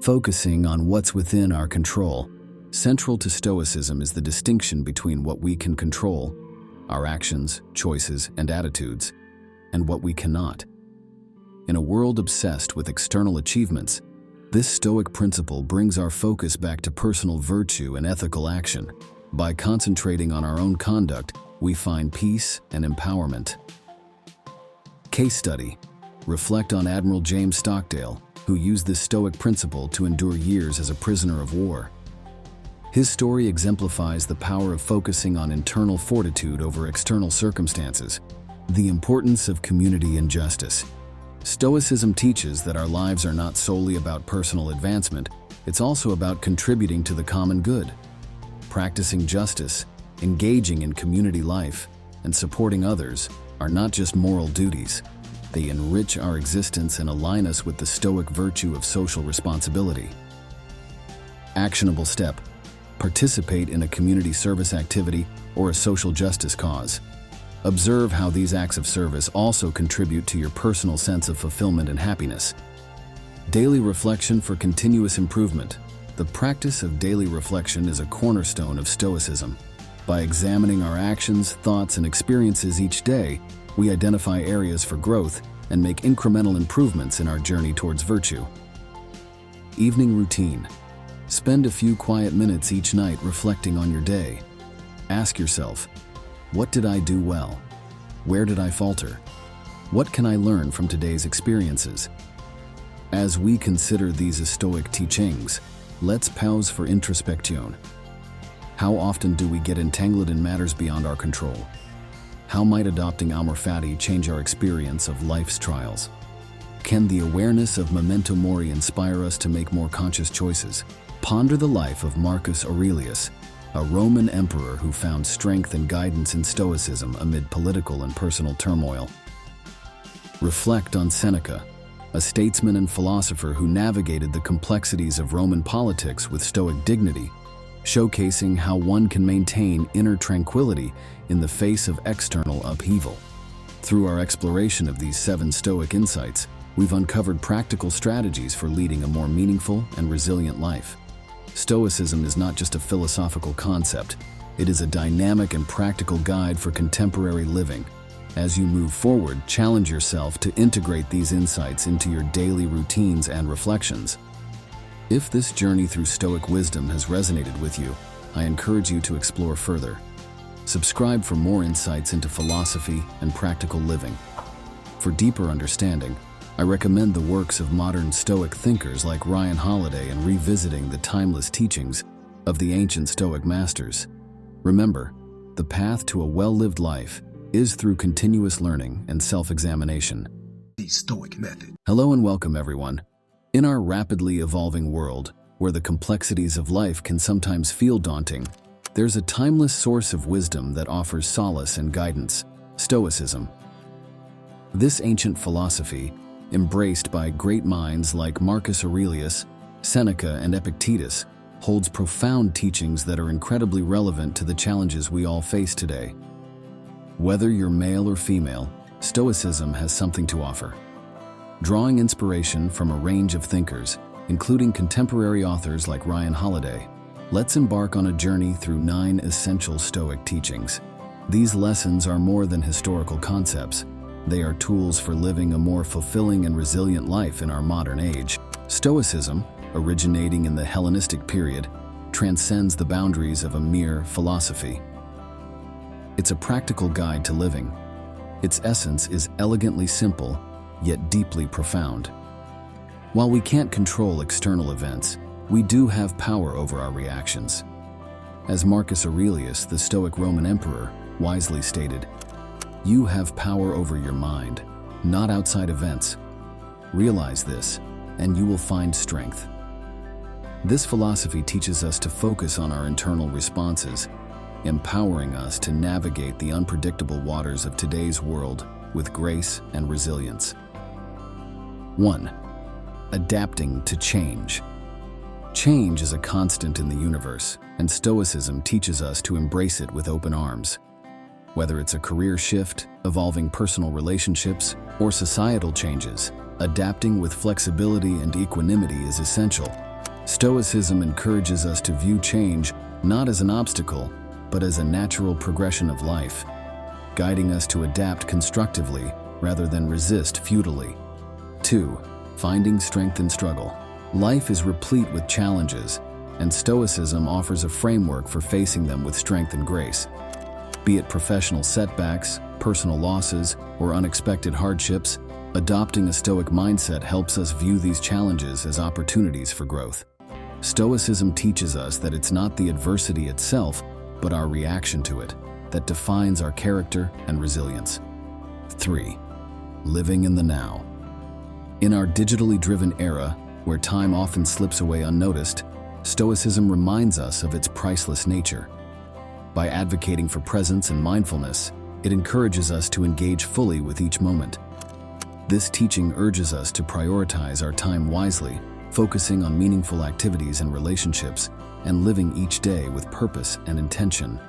Focusing on what's within our control. Central to Stoicism is the distinction between what we can control, our actions, choices, and attitudes, and what we cannot. In a world obsessed with external achievements, this Stoic principle brings our focus back to personal virtue and ethical action. By concentrating on our own conduct, we find peace and empowerment. Case study: reflect on Admiral James Stockdale, who used this Stoic principle to endure years as a prisoner of war. His story exemplifies the power of focusing on internal fortitude over external circumstances. The importance of community and justice. Stoicism teaches that our lives are not solely about personal advancement, it's also about contributing to the common good. Practicing justice, engaging in community life, and supporting others are not just moral duties. They enrich our existence and align us with the Stoic virtue of social responsibility. Actionable step: participate in a community service activity or a social justice cause. Observe how these acts of service also contribute to your personal sense of fulfillment and happiness. Daily reflection for continuous improvement. The practice of daily reflection is a cornerstone of Stoicism. By examining our actions, thoughts, and experiences each day, we identify areas for growth and make incremental improvements in our journey towards virtue. Evening routine. Spend a few quiet minutes each night reflecting on your day. Ask yourself, what did I do well? Where did I falter? What can I learn from today's experiences? As we consider these Stoic teachings, let's pause for introspection. How often do we get entangled in matters beyond our control? How might adopting amor fati change our experience of life's trials? Can the awareness of memento mori inspire us to make more conscious choices? Ponder the life of Marcus Aurelius, a Roman emperor who found strength and guidance in Stoicism amid political and personal turmoil. Reflect on Seneca, a statesman and philosopher who navigated the complexities of Roman politics with Stoic dignity, showcasing how one can maintain inner tranquility in the face of external upheaval. Through our exploration of these 7 Stoic insights, we've uncovered practical strategies for leading a more meaningful and resilient life. Stoicism is not just a philosophical concept, it is a dynamic and practical guide for contemporary living. As you move forward, challenge yourself to integrate these insights into your daily routines and reflections. If this journey through Stoic wisdom has resonated with you, I encourage you to explore further. Subscribe for more insights into philosophy and practical living. For deeper understanding, I recommend the works of modern Stoic thinkers like Ryan Holiday and revisiting the timeless teachings of the ancient Stoic masters. Remember, the path to a well-lived life is through continuous learning and self-examination. The Stoic Method. Hello and welcome, everyone. In our rapidly evolving world, where the complexities of life can sometimes feel daunting, there's a timeless source of wisdom that offers solace and guidance: Stoicism. This ancient philosophy, embraced by great minds like Marcus Aurelius, Seneca, and Epictetus, holds profound teachings that are incredibly relevant to the challenges we all face today. Whether you're male or female, Stoicism has something to offer. Drawing inspiration from a range of thinkers, including contemporary authors like Ryan Holiday, let's embark on a journey through 9 essential Stoic teachings. These lessons are more than historical concepts. They are tools for living a more fulfilling and resilient life in our modern age. Stoicism, originating in the Hellenistic period, transcends the boundaries of a mere philosophy. It's a practical guide to living. Its essence is elegantly simple, yet deeply profound. While we can't control external events, we do have power over our reactions. As Marcus Aurelius, the Stoic Roman emperor, wisely stated, "You have power over your mind, not outside events. Realize this, and you will find strength." This philosophy teaches us to focus on our internal responses, empowering us to navigate the unpredictable waters of today's world with grace and resilience. 1. Adapting to change. Change is a constant in the universe, and Stoicism teaches us to embrace it with open arms. Whether it's a career shift, evolving personal relationships, or societal changes, adapting with flexibility and equanimity is essential. Stoicism encourages us to view change not as an obstacle, but as a natural progression of life, guiding us to adapt constructively rather than resist futilely. 2. Finding strength in struggle. Life is replete with challenges, and Stoicism offers a framework for facing them with strength and grace. Be it professional setbacks, personal losses, or unexpected hardships, adopting a Stoic mindset helps us view these challenges as opportunities for growth. Stoicism teaches us that it's not the adversity itself, but our reaction to it, that defines our character and resilience. 3. Living in the now. In our digitally driven era, where time often slips away unnoticed, Stoicism reminds us of its priceless nature. By advocating for presence and mindfulness, it encourages us to engage fully with each moment. This teaching urges us to prioritize our time wisely, focusing on meaningful activities and relationships, and living each day with purpose and intention.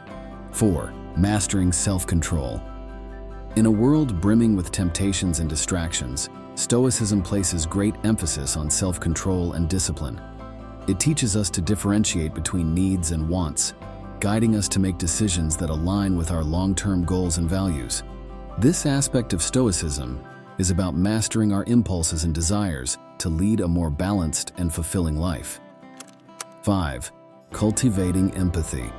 4. Mastering self-control. In a world brimming with temptations and distractions, Stoicism places great emphasis on self-control and discipline. It teaches us to differentiate between needs and wants, guiding us to make decisions that align with our long-term goals and values. This aspect of Stoicism is about mastering our impulses and desires to lead a more balanced and fulfilling life. 5. Cultivating empathy.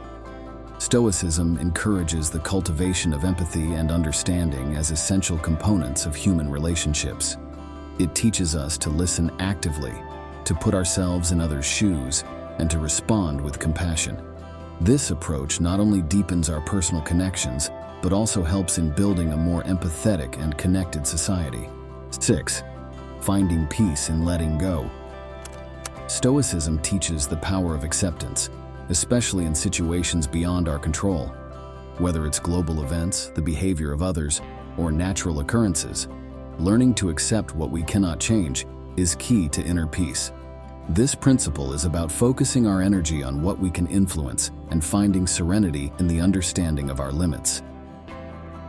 Stoicism encourages the cultivation of empathy and understanding as essential components of human relationships. It teaches us to listen actively, to put ourselves in others' shoes, and to respond with compassion. This approach not only deepens our personal connections, but also helps in building a more empathetic and connected society. 6. Finding peace in letting go. Stoicism teaches the power of acceptance, especially in situations beyond our control. Whether it's global events, the behavior of others, or natural occurrences, learning to accept what we cannot change is key to inner peace. This principle is about focusing our energy on what we can influence and finding serenity in the understanding of our limits.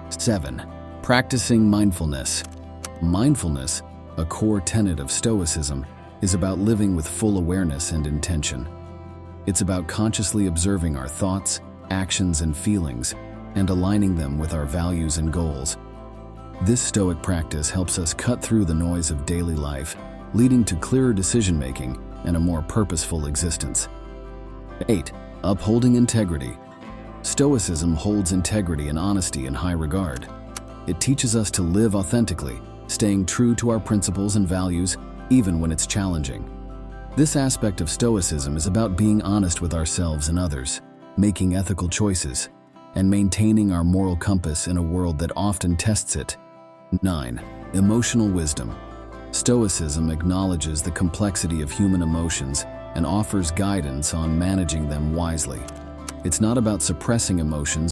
7. Practicing mindfulness. Mindfulness, a core tenet of Stoicism, is about living with full awareness and intention. It's about consciously observing our thoughts, actions, and feelings, and aligning them with our values and goals. This Stoic practice helps us cut through the noise of daily life, leading to clearer decision-making and a more purposeful existence. 8. Upholding integrity. Stoicism holds integrity and honesty in high regard. It teaches us to live authentically, staying true to our principles and values, even when it's challenging. This aspect of Stoicism is about being honest with ourselves and others, making ethical choices, and maintaining our moral compass in a world that often tests it. 9. Emotional wisdom. Stoicism acknowledges the complexity of human emotions and offers guidance on managing them wisely. It's not about suppressing emotions,